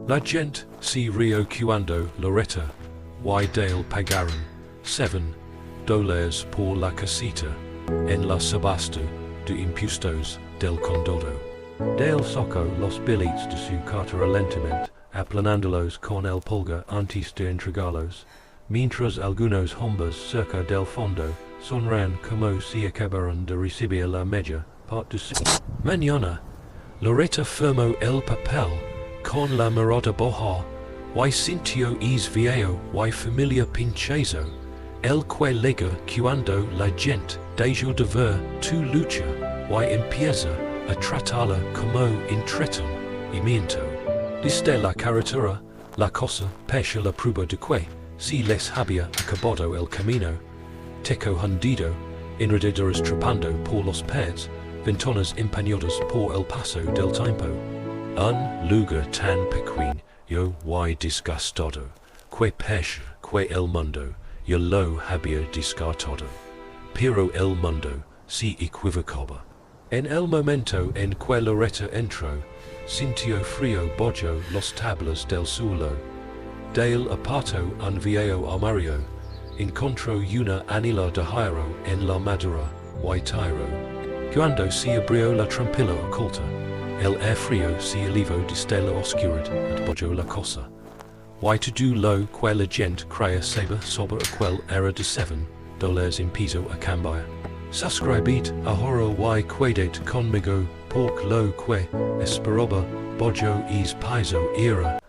La gente, si Rieron Cuando, Loretta y Dale pagaron, 7 dólares por la casita, en la subasta de impuestos del condado. Dale sacó los billetes de su cartera lentamente, aplanándolos con el pulgar antes de entregarlos, mientras algunos hombres cerca del fondo sonrían como si acabaran de recibir la media parte de su mañana. Loretta firmó el papel con la mirada baja, y sintió viejo y familia pinchazo, el que luego cuando la gente dejó de ver tu lucha y empieza a tratarla como entretenimiento. Desde la carretera, la cosa pecha la prueba de que, si les había acabado el camino, teco hundido, enredaderas trepando por los pads, ventanas empañadas por el paso del tiempo. Un lugar tan pequeño y desgastado, que pecha que el mundo yo lo había descartado. Pero el mundo se equivocaba. En el momento en que Loretta entró, sintió frío bajo los tablas del suelo. Dale apartó un viejo armario, encontró una anilla de hierro en la madera y tiró. Cuando se abrió la trampilla oculta, el aire frío se elevó desde la oscuridad bajo la cosa. Y todo lo que la gente creía saber sobre aquel era de 7 dólares en piso a cambiar. Suscribid ahora y quedad conmigo porque lo que esperaba bajo es piso era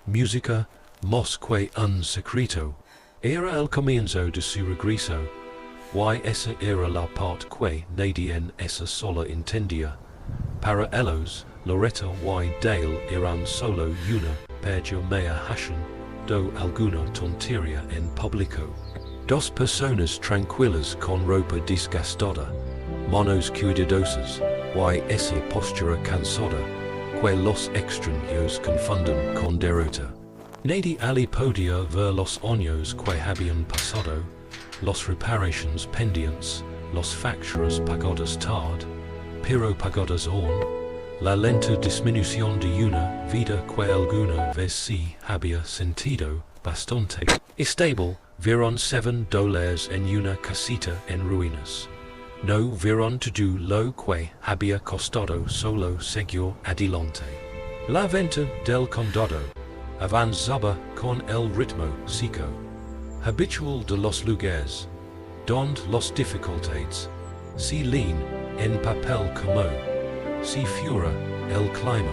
música más que un secreto. Era el comienzo de su regreso, y esa era la parte que nadie en esa sola entendía. Para ellos, Loretta y Dale eran solo una pequeña hacen do alguna tontería en público. Dos personas tranquilas con ropa desgastada, manos cuidadosas, y esa postura cansada, que los extraños confunden con derrota. Nadie allí podía ver los años que habían pasado, las reparaciones pendientes, las facturas pagadas tarde, pero pagadas aún, la lenta disminución de una vida que alguna vez sí había sentido bastante estable. Vieron 7 dólares en una casita en ruinas. No vieron todo lo que había costado solo seguir adelante. La venta del condado avanzaba con el ritmo seco, habitual de los lugares, donde las dificultades se leen en papel como si fuera el clima.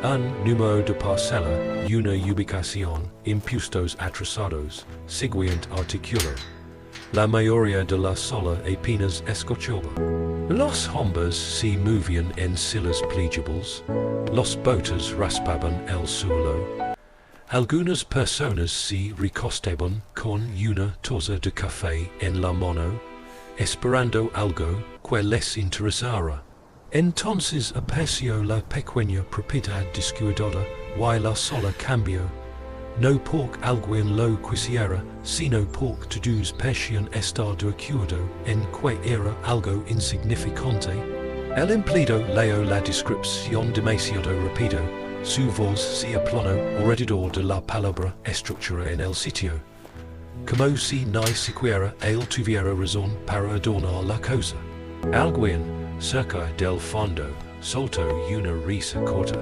Un número de parcela, una ubicación, impuestos atrasados, siguiente artículo. La mayoría de la sola apenas escuchaba. Los hombres se movían en sillas plegables, los botes raspaban el suelo. Algunas personas se recostaban con una taza de café en la mano, esperando algo que les interesara. Entonces apareció la pequeña propiedad descuidada y la sola cambió, no porque alguien lo quisiera, sino porque todos parecían estar de acuerdo en que era algo insignificante. El empleado leyó la descripción demasiado rápido, su voz se aplanó alrededor de la palabra estructura en el sitio, como si ni siquiera él tuviera razón para adornar la cosa. Alguien cerca del fondo soltó una risa corta.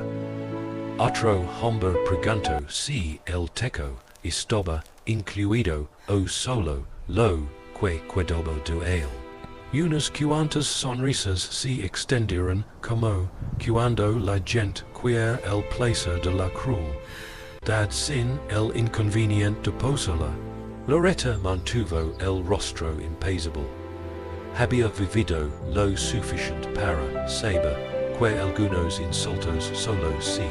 Otro hombre preguntó si el teco estaba incluido o solo lo que quedaba de él. Unas cuantas sonrisas se extendieron como cuando la gente quería el placer de la crueldad sin el inconveniente de posarla. Loretta mantuvo el rostro impasible. Había vivido lo suficiente para saber que algunos insultos solo se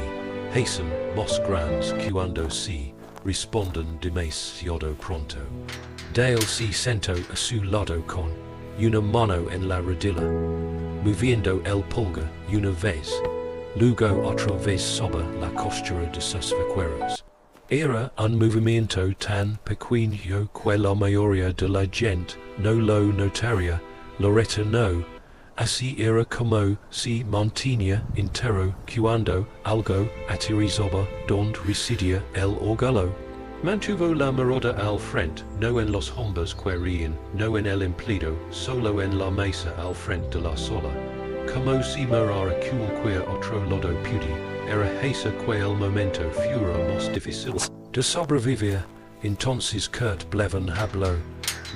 hacen más grandes cuando se responden demasiado pronto. Dale se sentó a su lado con una mano en la rodilla, moviendo el pulgar una vez, luego otra vez sobre la costura de sus vaqueros. Era un movimiento tan pequeño que la mayoría de la gente no lo notaría. Loretta no así era como si mantenía entero cuando algo aterrizaba donde residía el orgullo. Mantuvo la mirada al frente, no en los hombres que ríen, no en el empleado, solo en la mesa al frente de la sola. Como si mirara cualquier otro lado pude, era ese que el momento fuera más difícil de sobrevivir. Entonces Kurt Bleven habló,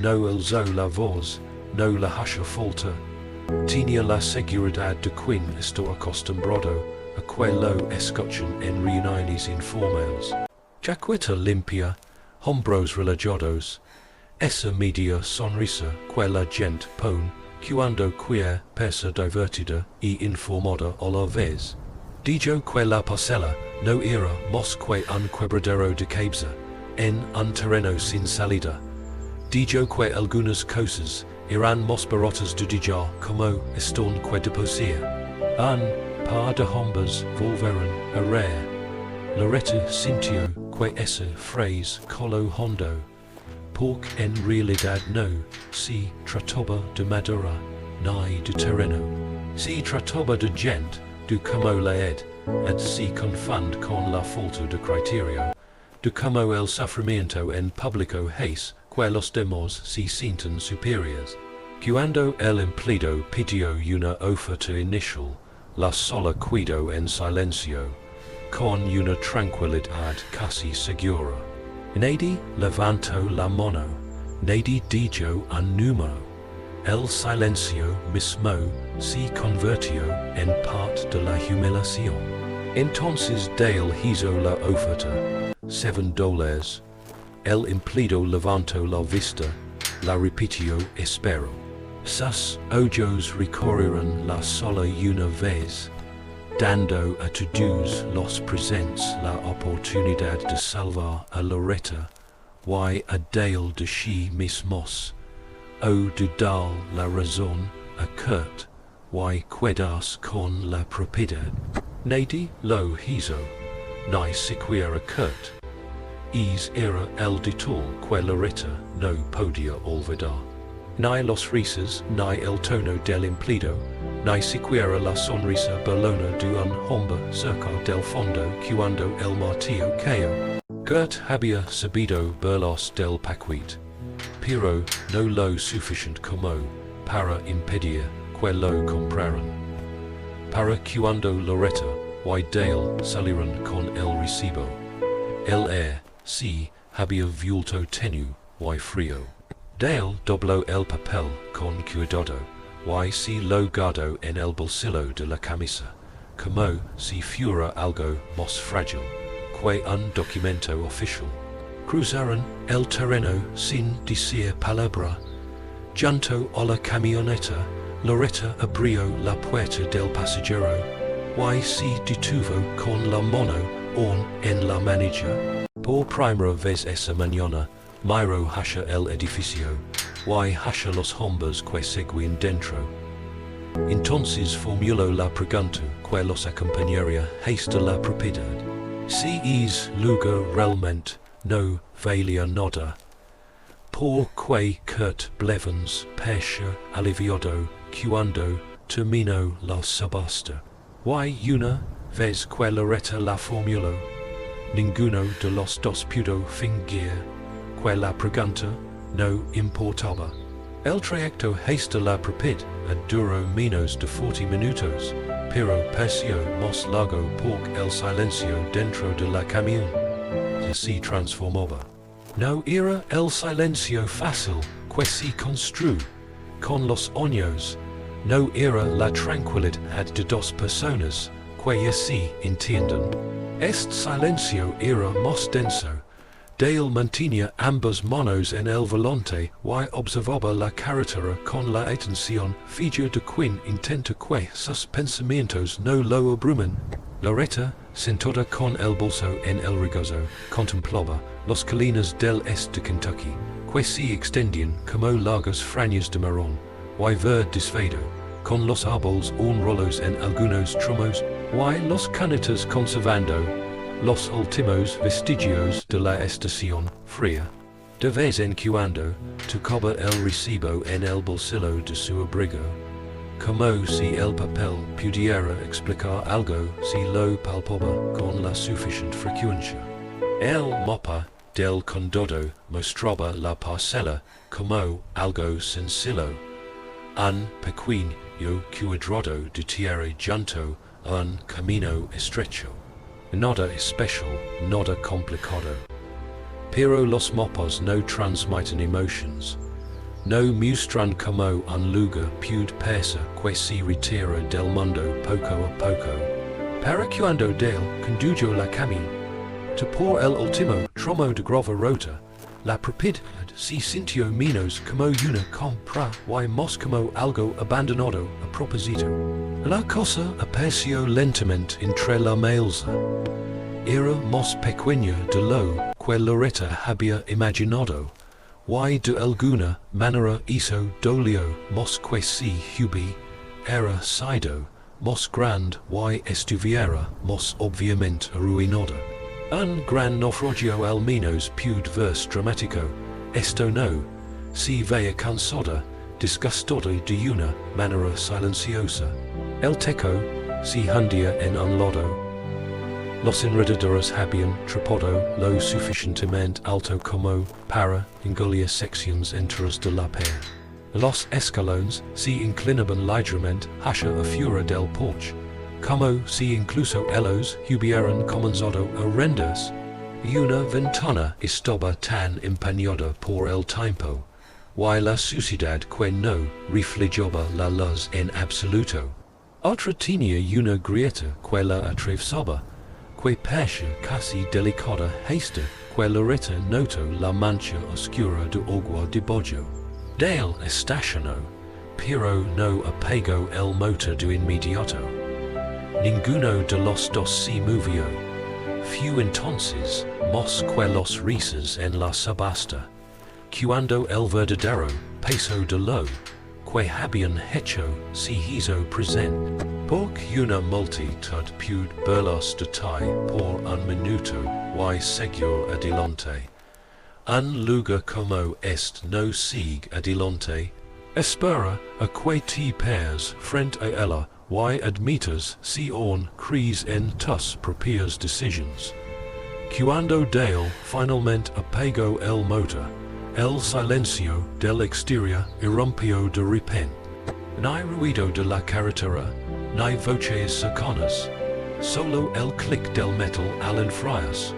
no alzó la voz, no la husha falta. Tenía la seguridad de quien está acostumbrado a que lo escuchen en reuniones informales. Jaqueta limpia, hombros relajados, esa media sonrisa que la gente pone cuando quiere persa divertida y informada a la vez. Dijo que la parcela no era más que un quebradero de cabeza, en un terreno sin salida. Dijo que algunas cosas eran más baratas de dejar como están que de poseer. Un par de hombres volveron a reír. Loretta sintió que esa frase colo hondo, porque en realidad no se trataba de madera ni de terreno. Se trataba de gente, de como la edad se confunde con la falta de criterio, de como el sufrimiento en público hace que los demás se sienten superiores. Cuando el empleado pidió una oferta inicial, la sola quedó en silencio, con una tranquilidad casi segura. Nadie levantó la mano, nadie dijo un número. El silencio mismo se convirtió en parte de la humillación. Entonces Dale hizo la oferta, $7. El empleado levantó la vista, la repitió espero. Sus ojos recorrieron la sola una vez, dando a todos los presentes la oportunidad de salvar a Loretta y a Dale de sí mismos, o de dar la razón a Kurt y quedarse con la propiedad. Nadie lo hizo, ni siquiera Kurt. Era el detalle que Loretta no podía olvidar. Ni los risas, ni el tono del empleado, ni siquiera la sonrisa burlona de un hombre cerca del fondo cuando el martillo cayó. Kurt había sabido burlarse del paquete, pero no lo suficiente como para impedir que lo compraron. Para cuando Loretta y Dale salieron con el recibo, el air se había vuelto tenue y frío. Dale dobló el papel con cuidado y se lo guardó en el bolsillo de la camisa, como si fuera algo más frágil que un documento oficial. Cruzaron el terreno sin decir palabra. Junto a la camioneta, Loretta abrió la puerta del pasajero y se detuvo con la mano en la manilla. Por primera vez esa mañana, miró hacia el edificio y hacia los hombres que seguían dentro. Entonces formuló la pregunta que los acompañaría hasta la propiedad. Si es lugar realmente no valía nada, ¿por qué Kurt Blevins pareció aliviado cuando terminó la subasta? Y una vez que Loretta la formuló, ninguno de los dos pudo fingir que la pregunta no importaba. El trayecto hasta la propiedad duró menos de 40 minutos, pero pareció más largo porque el silencio dentro de la camión se transformaba. No era el silencio fácil que se construyó con los años, no era la tranquilidad de dos personas que ya se entienden. Este silencio era más denso. Dale mantenía ambas manos en el volante y observaba la carretera con la atención fija de quien intenta que sus pensamientos no lo abrumen. Loretta, sentada con el bolso en el regazo, contemplaba las colinas del este de Kentucky, que se extendían como largas franjas de marrón y verde desfado, con los árboles enrolados en algunos tramos y los canetas conservando los últimos vestigios de la estación fría. De vez en cuando, tocaba el recibo en el bolsillo de su abrigo, como si el papel pudiera explicar algo si lo palpaba con la suficiente frecuencia. El mapa del condado mostraba la parcela como algo sencillo, un pequeño cuadrado de tierra junto a un camino estrecho. Nada especial, nada complicado. Pero los mapas no transmiten emotions. No muestran como un lugar puede persa que se retira del mundo poco a poco. Para cuando Dale condujo la camino, por el último tramo de grava rota, la propiedad se sintió menos como una compra y más como algo abandonado a propósito. La cosa apareció lentamente entre la maleza. Era más pequeña de lo que Loretta había imaginado, y de alguna manera hizo dolió más que si hubiera sido más grande y estuviera más obviamente arruinada. Un gran naufragio al menos puede verse dramático, esto no, se veía cansada, desgastada de una manera silenciosa. El techo se hundía en un lodo. Los enredadores habían trepado lo suficientemente alto como para engolir secciones enteras de la pared. Los escalones se inclinaban ligeramente hacia afuera del porche, como si incluso ellos hubieran comenzado a rendirse. Y una ventana estaba tan empañada por el tiempo, y la suciedad que no reflejaba la luz en absoluto. Otra tenía una grieta que la atravesaba, que parecía casi delicada Esta que Loretta notó la mancha oscura de agua debajo. Dale estacionó, pero no apagó el motor de inmediato. Ninguno de los dos se movió. Fue entonces más que los risas en la subasta, cuando el verdadero peso de lo que habían hecho se hizo presente. Porque una multitud puede verlos de por un minuto y seguir adelante. Un lugar como este no sigue adelante. Espera a que te pares frente a ella y admitas si on crees en tus propias decisions. Cuando Dale finalmente apagó el motor, el silencio del exterior irrumpió de repente. No hay ruido de la carretera, no hay voces cercanas, solo el clic del metal al enfriarse,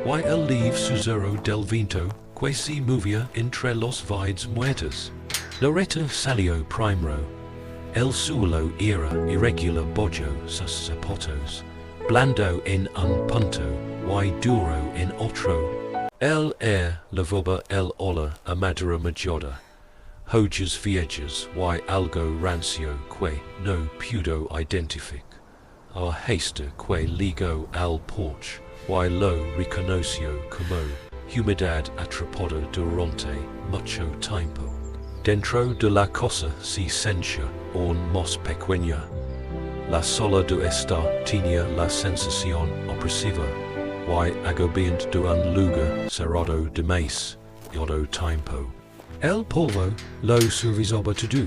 y el leve susurro del viento que se movía entre los vides muertos. Loretta salió primero. El suelo era irregular bajo sus zapatos, blando en un punto y duro en otro. El air lavaba el olor a madera mojada, hojas viejas y algo rancio que no pudo identificar. A Esta que ligó al porche y lo reconoció como humedad atrapada durante mucho tiempo. Dentro de la casa se sentía aún más pequeña. La sola de Esta tenía la sensación opresiva y agobiante de un lugar cerrado demasiado tiempo. El polvo lo suavizaba todo.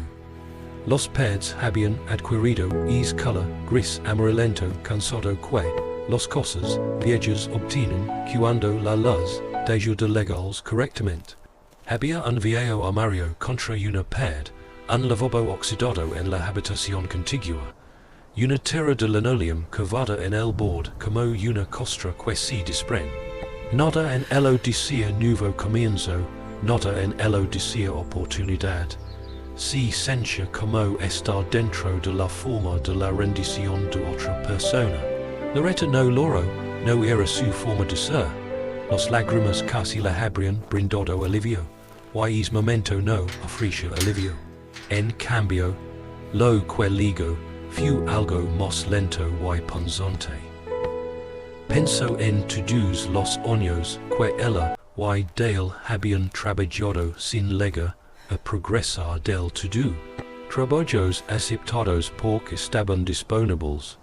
Los pads habían adquirido ese color gris amarillento cansado que las cosas viejas obtienen cuando la luz deja de llegarles correctamente. Había un viejo armario contra una pared, un lavabo oxidado en la habitación contigua, una tira de linoleum curvada en el borde como una costra que se desprende. Nada en ello decía nuevo comienzo, nada en ello decía oportunidad. Se sentía como estar dentro de la forma de la rendición de otra persona. Loretta no loro, no era su forma de ser. Las lágrimas casi la habrían brindado alivio. Y ese momento no ofreció alivio. En cambio, lo que luego fue algo más lento y punzante. Pensó en todos los años que ella y Dale habían trabajado sin llegar a progresar del todo. Trabajos aceptados porque estaban disponibles,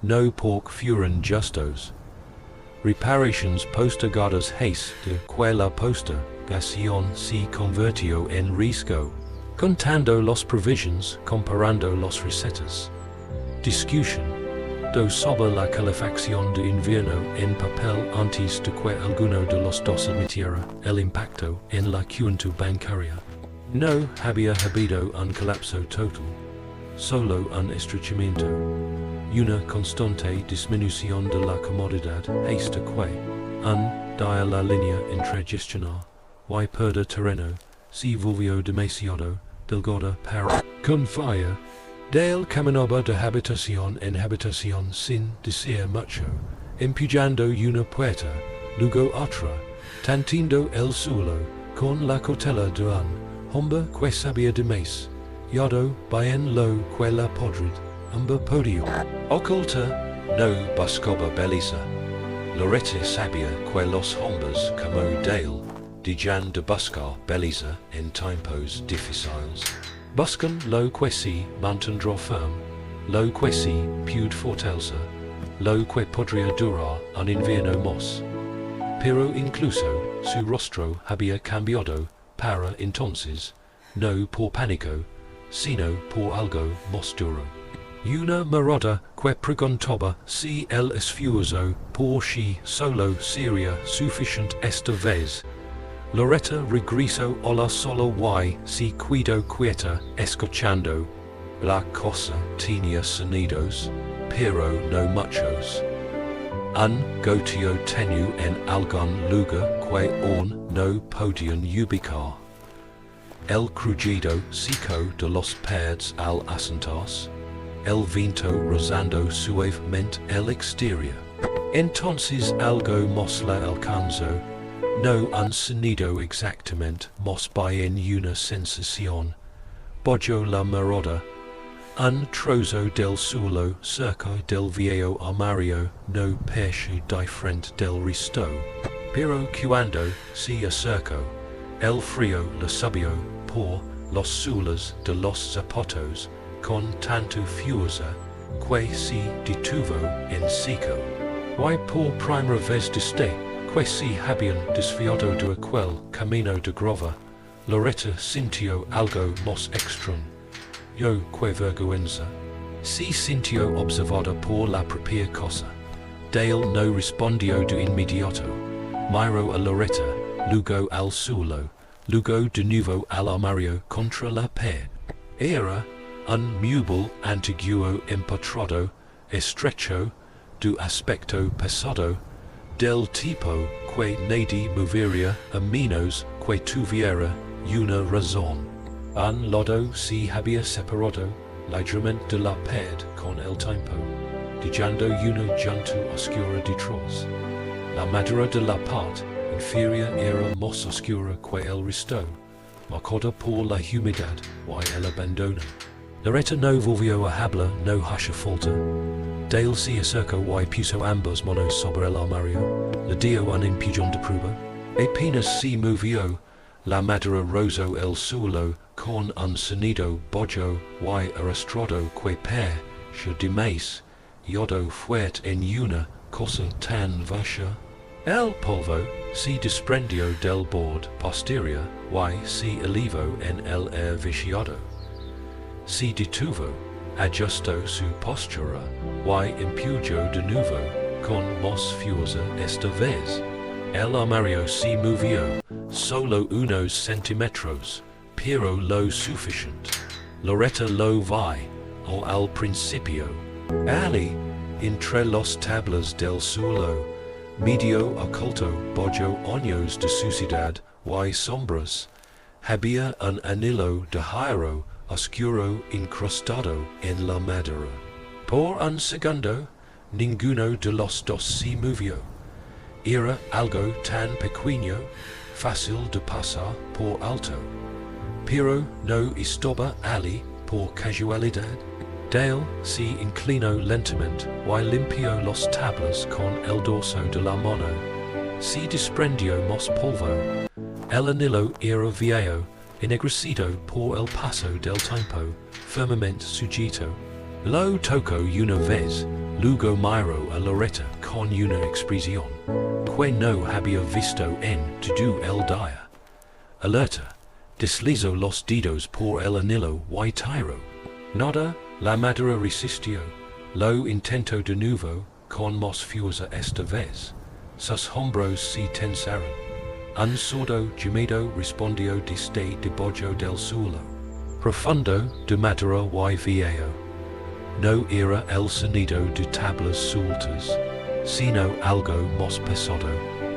no porque fueran justos. Reparations postergadas haste que la postergación se convirtió en riesgo. Contando los provisions, comparando los recetas. Discussion. Do sobre la calefacción de invierno en papel antes de que alguno de los dos admitiera el impacto en la cuenta bancaria. No había habido un colapso total, solo un estrechamiento. Una constante disminución de la comodidad hasta que, dia la línea entre gestionar y perder terreno, se volvió demasiado delgada para confiar. Dale caminaba de habitación en habitación sin decir mucho, empujando una puerta, luego otra, tantiendo el suelo, con la cautela de un hombre que sabía de más, yado bien lo que la podrid, hombre podio. Oculta, no buscaba belleza. Loretta sabía que los hombres como Dale, dejan de buscar belleza en tiempos difíciles. Buscan lo que se mantendrá firme, lo que se puede fortalecer, lo que podría durar un invierno más. Pero incluso su rostro había cambiado para entonces, no por pánico, sino por algo más duro. Una mirada que preguntaba si el esfuerzo por sí solo sería suficiente esta vez. Loretta regresó a la sola y se quedó quieta escuchando. La cosa tenía sonidos, pero no muchos. Un goteo tenue en algún lugar que aún no podían ubicar. El crujido seco de los pads al asentarse. El viento rozando suavemente el exterior. Entonces algo más la alcanzó. No un sonido exactamente más bien una sensación. Bajó la mirada. Un trozo del suelo cerca del viejo armario no perche de frente del resto. Pero cuando se acercó, el frío le subió por los suelos de los zapatos con tanto fuerza que se detuvo en seco. Y por primera vez desde que se habían desviado de aquel camino de grava, Loretta sintió algo más extraño que vergüenza. Se sintió observada por la propia cosa. Dale no respondió de inmediato. Miró a Loretta, luego al suelo, luego de nuevo al armario contra la pared. Era un mueble antiguo empotrado, estrecho, de aspecto pesado, del tipo que nadie movería a menos que tuviera una razón. Un lado se había separado ligeramente de la pared con el tiempo, dejando una junta oscura detrás. La madera de la parte inferior era más oscura que el resto, marcada por la humedad y el abandono. Loretta no volvió a hablar, no hace falta. Dale se acercó y puso ambas manos sobre el armario, le dio un empujón de prueba. Apenas se movió, la madera rozó el suelo con un sonido bajo y arrastrado que perche de más, yado fuerte en una cosa tan vacha. El polvo se desprendió del borde posterior y se elevó en el aire viciado. Se detuvo, ajustó su postura y empujó de nuevo con más fuerza esta vez. El armario se movió, solo unos centímetros, pero lo suficiente. Loretta lo vi, o al principio. Ali, entre los tablas del suelo, medio oculto bajo años de suciedad y sombras, había un anillo de hierro oscuro incrustado en la madera. Por un segundo, ninguno de los dos se movió. Era algo tan pequeño, fácil de pasar por alto. Pero no estaba Ali por casualidad. Dale se inclinó lentamente y limpió los tablas con el dorso de la mano. Se desprendió más polvo. El anillo era viejo, ennegrecido por el paso del tiempo, firmemente sujeto. Lo tocó una vez, luego miró a Loretta con una expresión que no había visto en todo el día. Alerta, deslizo los dedos por el anillo y tiro. Nada, la madera resistió, lo intento de nuevo, con más fuerza esta vez. Sus hombros se tensaron. Un sordo gemido respondió desde debajo del suelo. Profundo de madera y viejo. No era el sonido de tablas sueltas, sino algo más pesado,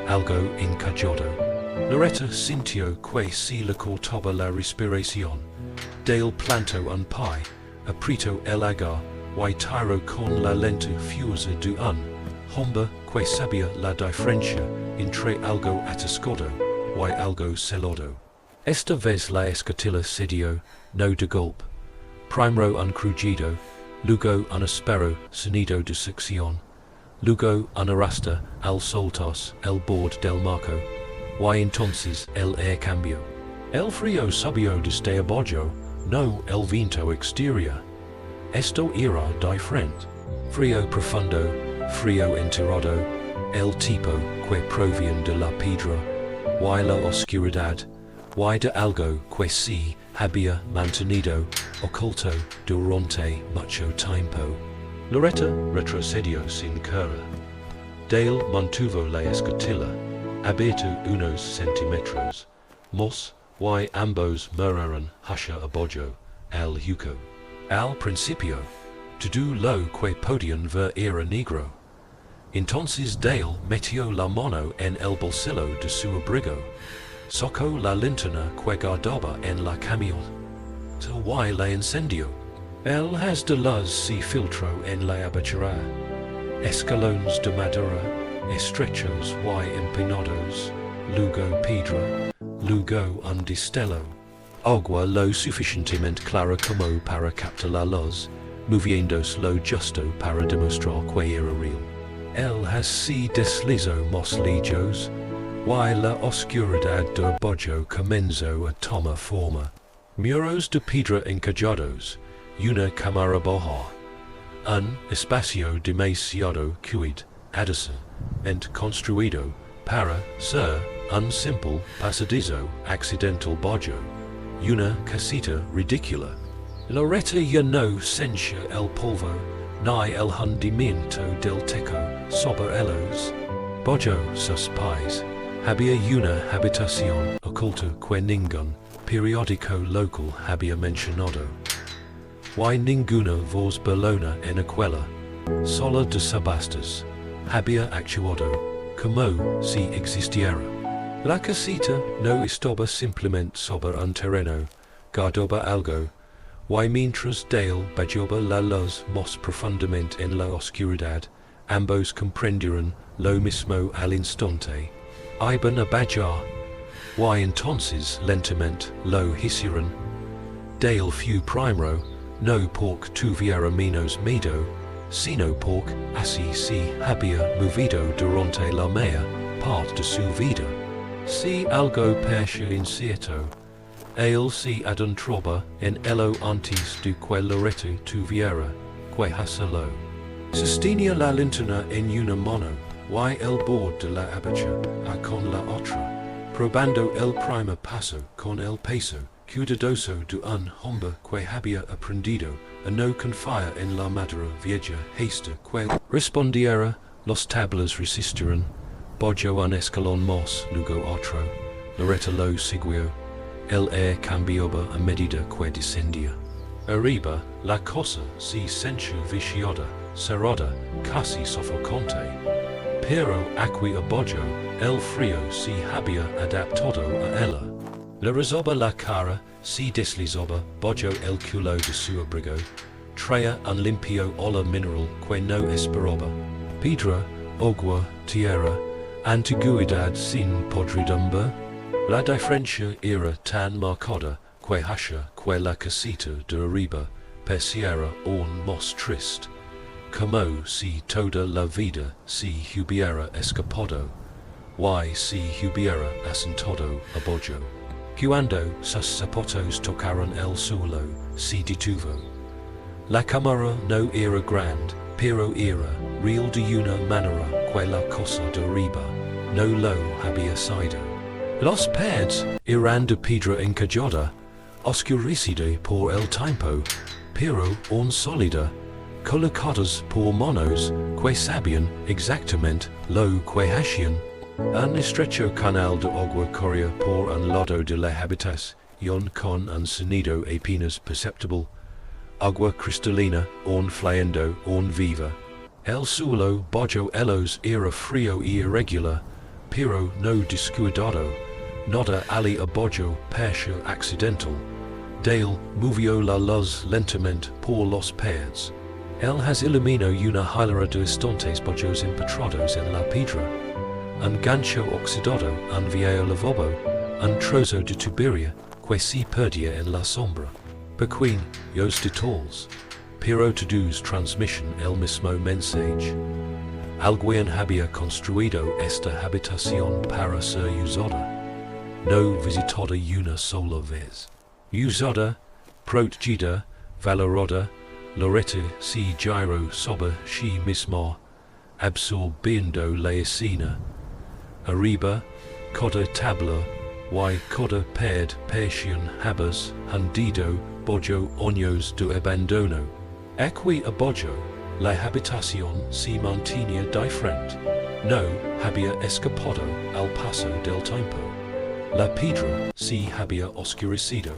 algo encallado. Loretta sintió que se le cortaba la respiración. Dale plantó un pie, apretó el agar, y tiró con la lenta fuerza de un hombre que sabía la diferencia entre algo atascado y algo celado. Esta vez la escotilla cedió, no de golpe. Primero un crujido, luego un áspero sonido de succión, luego un arrastre al soltarse el borde del marco, y entonces el aire cambió. El frío subió desde abajo, no el viento exterior. Esto era diferente. Frío profundo, frío enterrado, el tipo que proviene de la piedra, y la oscuridad, y de algo que se había mantenido oculto durante mucho tiempo. Loretta retrocedió sin cara. Dale mantuvo la escotilla, abierto unos centímetros, más, y ambos miraron hacia abajo, al hueco. Al principio, todo lo que podían ver era negro. Entonces Dale metió la mano en el bolsillo de su abrigo, sacó la linterna que guardaba en la camioneta y la encendió. El haz de luz se filtró en la abertura. Escalones de madera, estrechos y empinados, luego piedra, luego un destello. Agua lo suficientemente clara como para captar la luz, moviéndose lo justo para demostrar que era real. El haz se deslizó más lejos, y la oscuridad de abajo comenzó a tomar forma. Muros de piedra encajados, una cámara baja, un espacio demasiado cuidadosamente construido para ser un simple pasadizo accidental bajo, una casita ridícula. Loretta ya no sentía el polvo, ni el hundimiento del techo sobre ellos. Bajo sus pies había una habitación oculta que ningún periódico local había mencionado. Y ninguna voz bolona en aquella sala de subastas había actuado como si existiera. La casita no estaba simplemente sobre un terreno, guardaba algo, y mientras Dale bajaba la luz más profundamente en la oscuridad, ambos comprendieron lo mismo al instante. Iban a bajar, y entonces lentamente lo hicieron. Dale fue primero, no porque tuviera menos miedo, sino porque así se había movido durante la mayor parte de su vida. Si algo parecía incierto, él se adentraba en ello antes de que Loretta tuviera que hacerlo. Sostenía la linterna en una mano, y el borde de la abertura con la otra, probando el primer paso con el peso cuidadoso de un hombre que había aprendido a no confiar en la madera vieja hasta que respondiera, los tablas resistieron, bajó un escalón más, luego otro, Loretta lo siguió, el aire cambiaba a medida que descendía. Arriba, la cosa se sentía viciada, cerrada, casi sofocante. Pero aquí abajo, el frío se había adaptado a ella. Le rezaba la cara, se deslizaba bajo el culo de su abrigo, traía un limpio olor mineral que no esperaba. Piedra, agua, tierra, antiguidad sin podredumbre. La diferencia era tan marcada que hacia que la casita de arriba pareciera aún más triste, como si toda la vida se hubiera escapado, y se hubiera asentado abajo. Cuando sus zapatos tocaron el suelo, se detuvo. La cámara no era grande, pero era real de una manera que la cosa de arriba no lo había sido. Los Peds, Iran de Piedra Encajada, Oscuricide por el tiempo, pero on solida, colocadas por monos, que sabían exactamente lo que hacían. Un estrecho canal de agua corría por un lado de la habitación con un sonido apenas perceptible. Agua cristalina, on fluyendo, on viva. El suelo bajo ellos era frío y irregular, pero no descuidado. Nada ali abajo parecía accidental. Dale movió la luz lentamente por los pads. Él has iluminó una hilera de estantes bajos empetrados en la piedra. Un gancho oxidado, un viejo lavabo, un trozo de tubería que se perdía en la sombra. Pequeños detalles, pero todos transmission el mismo mensaje. Alguien había construido esta habitación para ser usada, no visitada una sola vez. Usada, protegida, valorada, Loretta se giró sobre sí misma, absorbiendo la escena. Arriba, cada tabla, y cada pad parecían habas hundido bajo años de abandono. Aquí abajo, la habitación se mantenía diferente. No había escapado al paso del tiempo. La piedra se había oscurecido.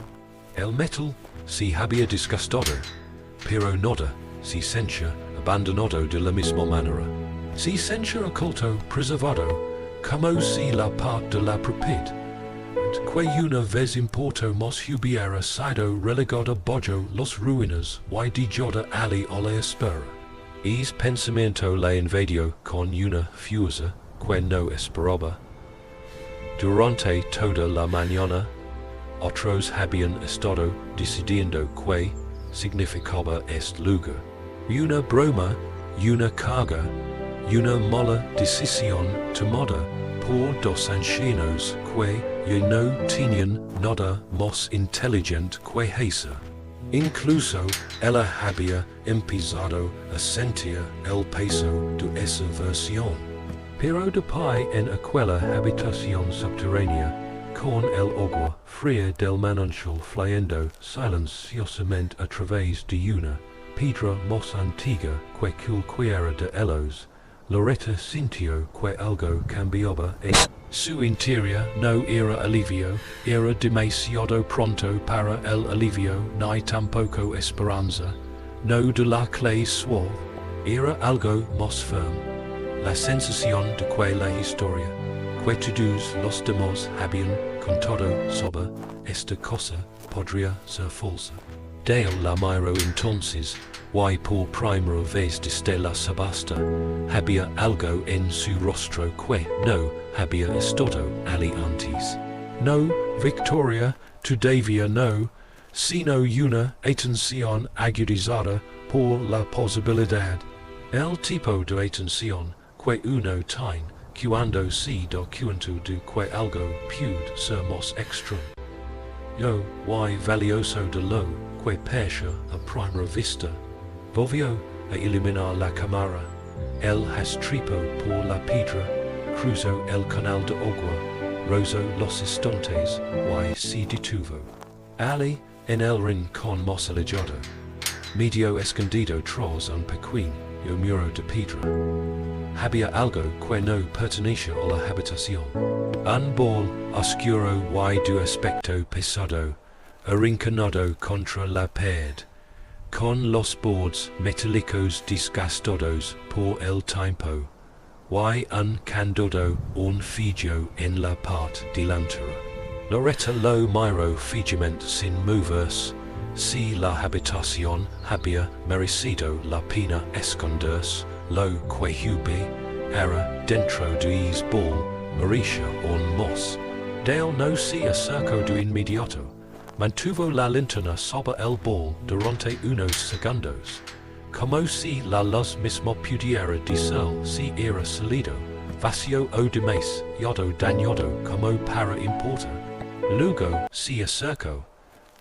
El metal se había desgastado. Pero nada se sentía abandonado de la misma manera. Se sentía oculto, preservado, como si la parte de la propiedad, que una vez importó más hubiera sido relegada bajo las ruinas y dejada ali a la espera. Es pensamiento la invadió con una fuerza que no esperaba. Durante toda la mañana, otros habían estado decidiendo que significaba este lugar. Una broma, una carga, una mala decisión tomada por dos ancianos que ya no tenían nada más inteligente que hacer. Incluso ella había empezado a sentir el peso de esa versión. Pero de pie en aquella habitación subterránea, con el agua fría del manantial fluyendo silenciosamente a través de una piedra más antigua que cualquiera de ellos, Loretta sintió que algo cambiaba en su interior. No era alivio, era demasiado pronto para el alivio, ni tampoco esperanza, no de la clase suave, era algo más firme, la sensación de que la historia, que todos los demás habían contado sobre esta cosa, podría ser falsa. Dale la miró entonces, y por primera vez desde la subasta, había algo en su rostro que no había estado ali antes. No, Victoria, todavía no, sino una atención agudizada por la posibilidad. El tipo de atención que uno tiene cuando se da cuenta de que algo puede ser más extremo. Yo, y valioso de lo que parecía a primera vista. Volvió a iluminar la cámara. Él trepó por la piedra, cruzó el canal de agua, rozó los estantes y se detuvo. Ali en el rincón más alejado, medio escondido tras un pequeño muro de piedra. Había algo que no pertenecía a la habitación. Un bol oscuro y de aspecto pesado, arrinconado contra la pared, con los bordes metálicos desgastados por el tiempo, y un candado fijo en la parte delantera. Loretta lo miró fijamente sin moverse. Si la habitación había merecido la pena esconderse, lo que era dentro de ese bol merecía aún más. Dale no se acercó de inmediato. Mantuvo la linterna sobre el bol durante unos segundos, como si la luz misma pudiera decir si era sólido, vacío o demasiado dañado como para importar. Luego se acercó.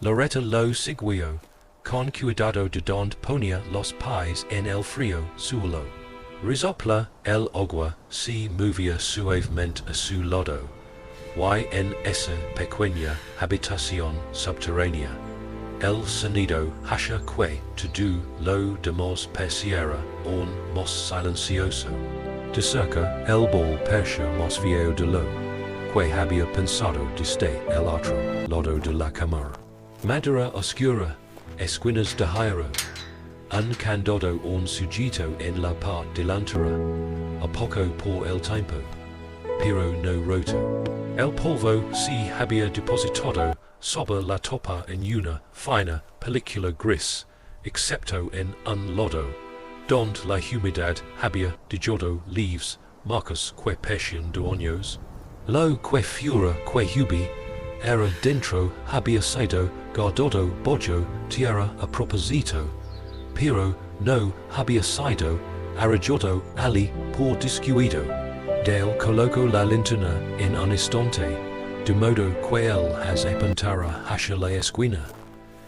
Loretta lo siguió, con cuidado de donde ponía los pies en el frío suelo. Resopla el agua se movía suavemente a su lado. y en esa pequeña habitación subterránea. El sonido hasha que to do lo demos perciera on mos silencioso. De cerca el bol persia mos viejo de lo, que había pensado desde el otro lado de la cámara. Madera oscura, esquinas de hierro, un candado un sujeto en la parte delantera, a poco por el tiempo, pero no roto. El polvo se había depositado sobre la tapa en una fina película gris, excepto en un lodo, donde la humedad había dejado leaves, marcas que persian de años. Lo que fuera que hubi, era dentro había sido guardado bajo tierra a propósito, pero no había sido arrollado allí por descuido. Dale colocó la linterna en un instante, de modo que él apuntara hacia la esquina.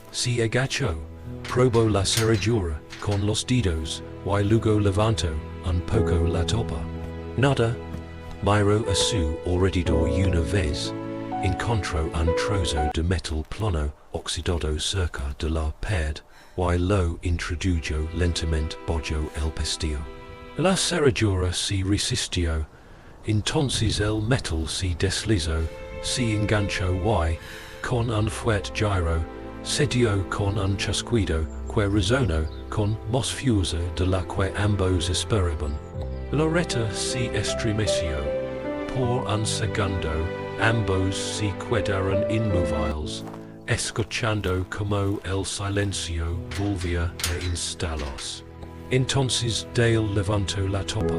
Se agachó, probó la cerradura con los dedos, y luego levantó un poco la tapa. Nada. Miró a su alrededor una vez. Encontró un trozo de metal plano oxidado cerca de la pared, y lo introdujo lentamente bajo el pestillo. La cerradura se resistió. Entonces el metal se deslizó, se enganchó y, con un fuerte giro, se dio con un chasquido que resonó con más fuerza de la que ambos esperaban. Loretta se estremeció. Por un segundo, ambos se quedaron inmóviles, escuchando como el silencio volvía a instalarse. Entonces Dale levantó la tapa.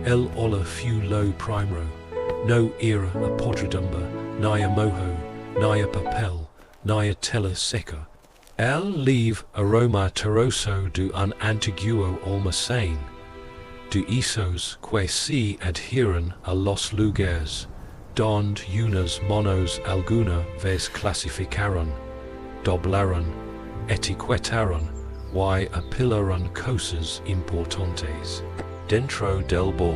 El olor fue lo primero. No era a podredumbre, ni a moho, ni a papel, ni a tela seca. El leve aroma terroso de un antiguo almacén, de esos que se adhieren a los lugares, donde unas manos alguna vez clasificaron, doblaron, etiquetaron, y apilaron cosas importantes. Dentro del bol,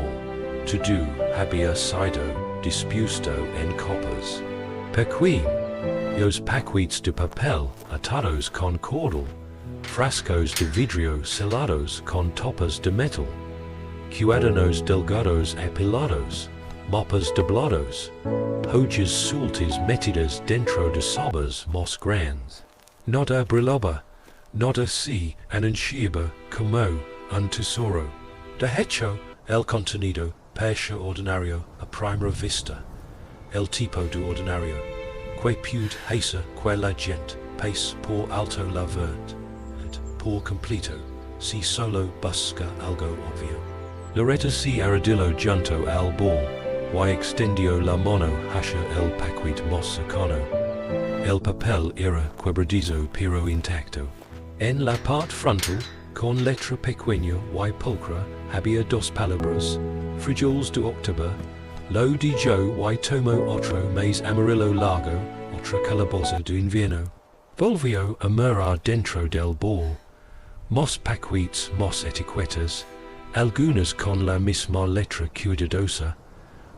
todo había sido dispuesto en copas. Pequeños paquetes de papel atados con cordel, frascos de vidrio selados con tapas de metal, cuadernos delgados apilados, mapas doblados, hojas sueltas metidas dentro de sobres más grandes. Nada brillaba, nada se anunciaba como un tesoro. De hecho, el contenido parecía ordinario a primera vista. El tipo de ordinario, que puede hacer que la gente pase por alto la verdad, por completo, si solo busca algo obvio. Loretta se arrodilló junto al bol, y extendió la mano hacia el paquete más cercano. El papel era quebradizo pero intacto. En la parte frontal, con letra pequeña y pulcra, había dos palabras, frijoles de octubre, lo dijo y tomó otro más amarillo largo, otra calabaza de invierno. Volvió a mirar dentro del bol. Más paquetes, más etiquetas, algunas con la misma letra cuidadosa,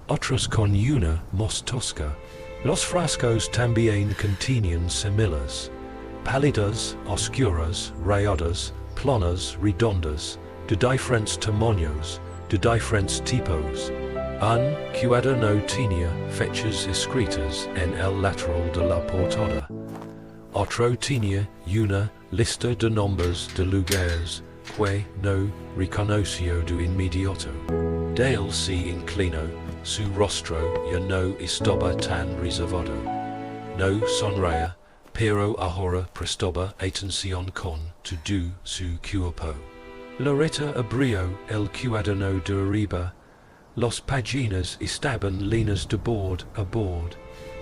otras con una más tosca. Los frascos también contenían semillas, pálidas, oscuras, rayadas, planas, redondas, de diferentes tamaños, de diferentes tipos. Un cuaderno tenía fechas escritas en el lateral de la portada. Otro tenía una lista de nombres de lugares que no reconoció de inmediato. Dale se inclinó, su rostro ya no estaba tan reservado. No sonreía, pero ahora prestaba atención con todo su cuerpo. Loretta abrió el cuaderno de arriba. Las páginas estaban llenas de bord a bord.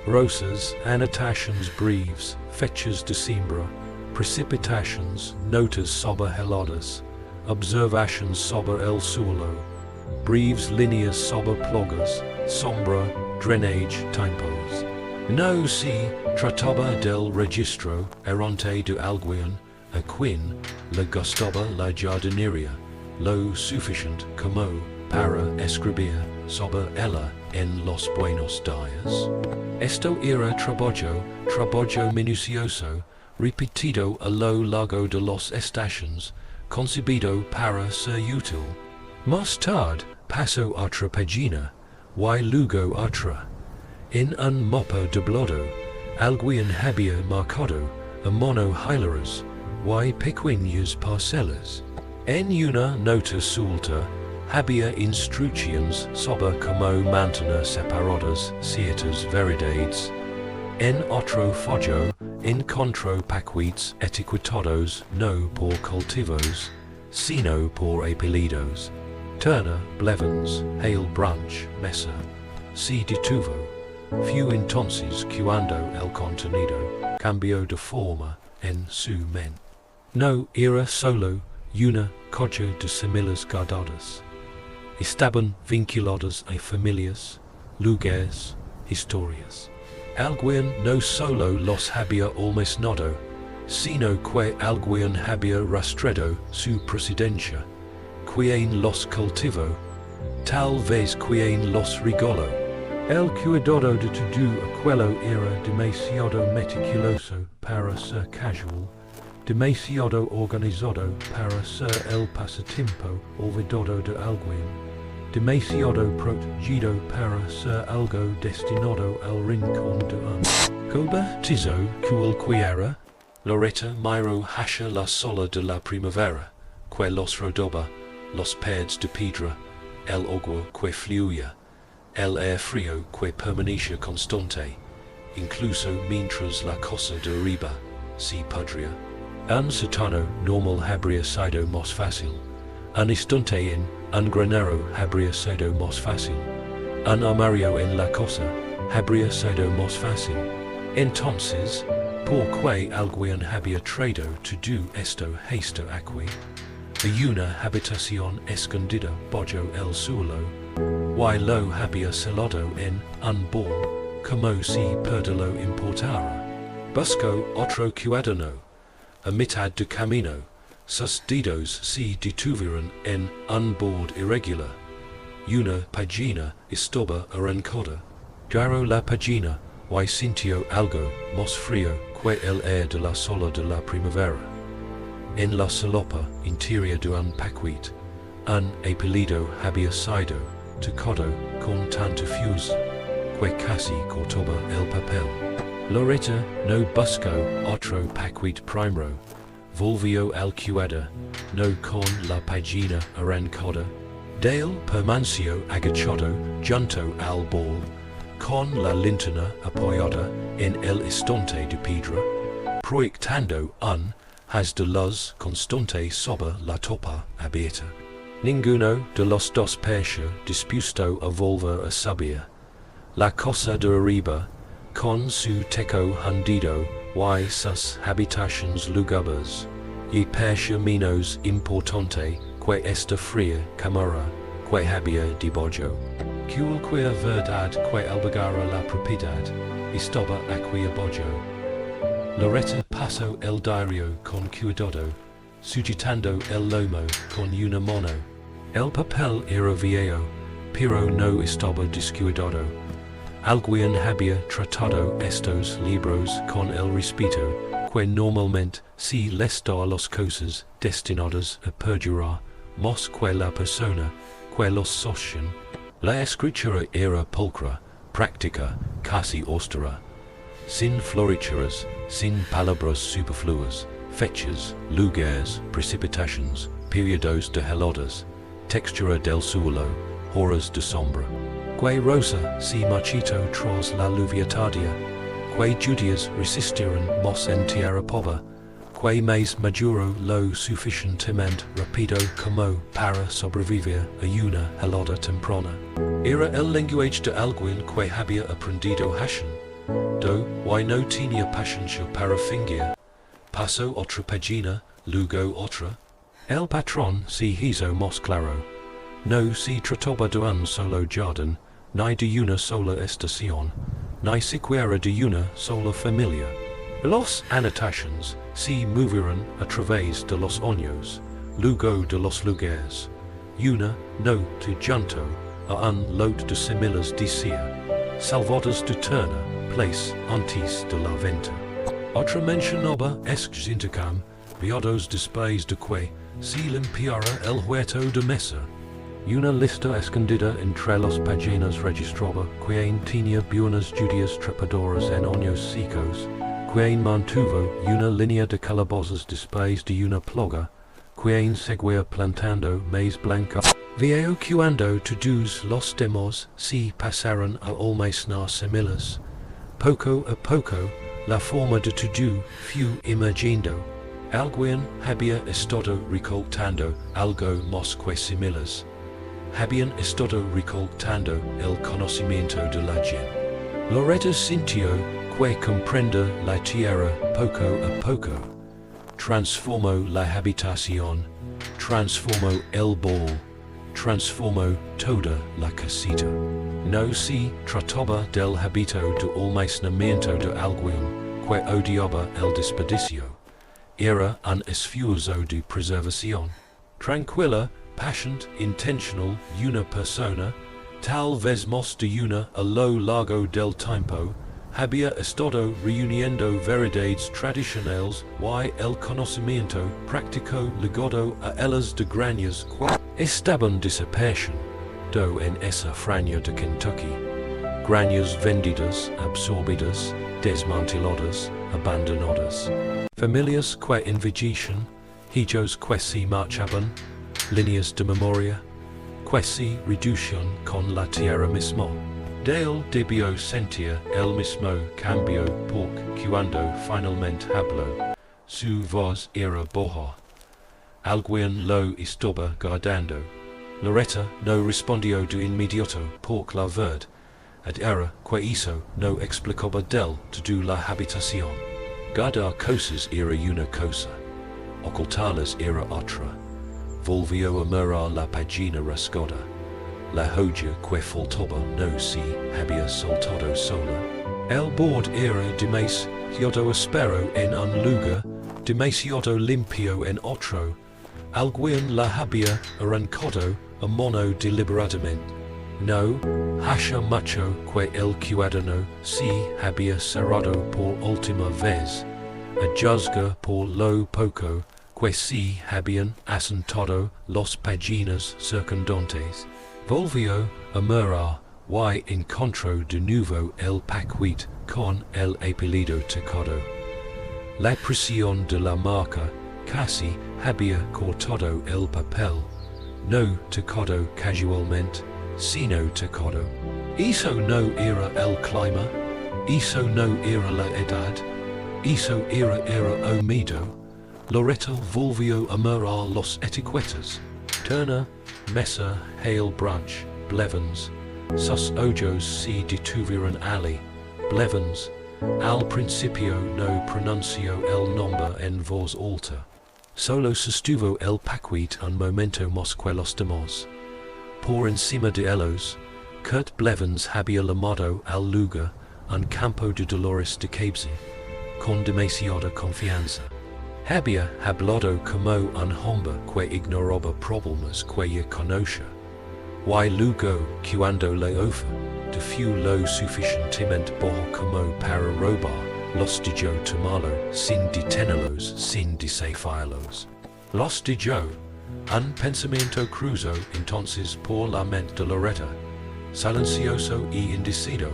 Rosas, anotations breves, fechas de siembra, precipitations, notas sobre heladas, observations sobre el suelo, breves líneas sobre plagas, sombra, drainage, tiempos. No se trataba del registro errante de alguien a quien le gustaba la jardinería, lo suficiente como para escribir sobre ella en los buenos días. Esto era trabajo minucioso, repetido a lo largo de los estaciones, concebido para ser útil. Más tarde, pasó otra página, y luego otra. En un mapa doblado, alguien había marcado, a mano hileras, y pequeñas parcelas. En una nota suelta, había instrucciones sobre cómo mantener separadas ciertas variedades. En otro folio, encontró paquetes etiquetados no por cultivos, sino por apellidos. Turner, Blevins, Hale Branch, Mesa. Se detuvo. Fue entonces cuando el contenido cambió de forma en su mente. No era solo una cosa de semillas guardadas. Estaban vinculadas a familias, lugares, historias. Alguien no solo los había almacenado, sino que alguien había rastreado su procedencia, quien los cultivó, tal vez quien los regaló. El cuidado de todo aquello era demasiado meticuloso para ser casual, demasiado organizado para ser el pasatiempo olvidado de alguien, demasiado protegido para ser algo destinado al rincón de un cobertizo cualquiera. Loretta miró hacia la sola de la primavera, que los rodeaba, los pads de piedra, el agua que fluía, el aire frío que permanecía constante, incluso mientras la cosa de arriba se pudría. Un sótano normal habría sido más fácil, un estante en un granero habría sido más fácil, un armario en la casa habría sido más fácil. Entonces, ¿por qué alguien había traído todo esto hasta aquí? A una habitación escondida bajo el suelo, y lo había celado en un bol, como si perder lo importara. Buscó otro cuaderno. A mitad de camino, sus dedos se detuvieron en un borde irregular. Una página estaba arrancada. Giró la página y sintió algo más frío que el aire de la sola de la primavera. En la solapa interior de un paquete, un apellido había sido tocado con tanta fuerza que casi cortaba el papel. Loretta no buscó otro paquete primero, volvió al cuaderno, no con la página arrancada. Dale permaneció agachado junto al bol, con la linterna apoyada en el estante de piedra, proyectando un haz de luz constante sobre la tapa abierta. Ninguno de los dos pareció dispuesto a volver a subir. La casa de arriba, con su techo hundido y sus habitaciones lúgubres, y pareció menos importante que esta fría cámara que había debajo. Cualquier verdad que albergara la propiedad estaba aquí abajo. Loretta pasó el diario con cuidado, sujetando el lomo con una mano. El papel era viejo, pero no estaba descuidado. Alguien había tratado estos libros con el respeto que normalmente se les da a las cosas destinadas a perdurar, más que la persona que los sostiene. La escritura era pulcra, práctica, casi austera, sin florituras, sin palabras superfluas, fechas, lugares, precipitations, periodos de heladas, textura del suelo, horas de sombra. Que rosa se marchitó tras la lluvia tardía, que judías resistieron más en tierra pobre, que mais maduro lo suficientemente rápido como para sobrevivir a una helada temprana. Era el lenguaje de alguien que había aprendido Hashan, y no tenía paciencia para fingir. Pasó otra página, luego otra. El patrón se hizo más claro. No se trataba de un solo jardín, ni de una sola estación, ni siquiera de una sola familia. Las anotaciones se movieron a través de los años, luego de los lugares. Una nota junto a un lot de similas dicia, salvados de turna, place antes de la venta. Otra mention oba esques intercam, viados después de que, si limpiara el huerto de mesa. Una lista escondida entre las páginas registraba quien tenía buenas judías trepadoras en años secos, quien mantuvo una línea de calabozas después de una plaga, quien seguía plantando maíz blanco. Vieron cuando todos los demás se pasaron a almacenar semillas. Poco a poco, la forma de todo fue emergiendo. Alguien había estado recoltando algo más que semillas. Habían estado recoltando el conocimiento de la gente. Loretta sintió que comprender la tierra poco a poco. Transformó la habitación, transformó el bol, transformó toda la casita. No se trataba del hábito de almacenamiento de alguien que odiaba el desperdicio. Era un esfuerzo de preservación. Tranquila, patient, intentional, una persona, tal vez más de una a lo largo del tiempo, había estado reuniendo verdades tradicionales y el conocimiento práctico legado a ellas de grañas que estaban desapareciendo en esa franja de Kentucky. Grañas vendidas, absorbidas, desmanteladas, abandonadas. Familias que envejecen, hijos que se marchaban, líneas de memoria, que se reducían con la tierra misma. Dale debió sentir el mismo cambio porque cuando finalmente habló, su voz era baja. Alguien lo estaba guardando. Loretta no respondió de inmediato porque la verdad era que eso no explicaba del todo la habitación. Guardar cosas era una cosa, ocultarlas era otra. Volvió a mirar la página rasgada. La joya que faltaba no se había soltado sola. El bord era demasiado áspero en un lugar, demasiado limpio en otro. Alguien la había arrancado a mano deliberadamente. No hace mucho que el cuaderno se había cerrado por última vez, a juzgar por lo poco que se habían asentado las páginas circundantes. Volvió a mirar y encontró de nuevo el paquete con el apellido tocado. La presión de la marca Casi había cortado el papel, no tocado casualmente, sino tocado. Eso no era el clima, eso no era la edad, eso era húmedo. Loretta volvió a mirar las etiquetas. Turner, Mesa, Hale Branch, Blevins. Sus ojos se detuvieron allí. Blevins. Al principio no pronunció el nombre en voz alta. Solo sostuvo el paquete un momento más que los demás. Por encima de ellos, Kurt Blevins había llamado al lugar un campo de Dólares de Casi, con demasiada confianza. Había hablado como un hombre que ignoraba problemas que ya conocía. Y luego, cuando la ofa fue lo suficientemente bajo como para robar, los dejó tomarlo sin detenerlos, sin desafiarlos. Los dejó. Un pensamiento cruzó entonces por la mente de Loretta, silencioso y indeciso.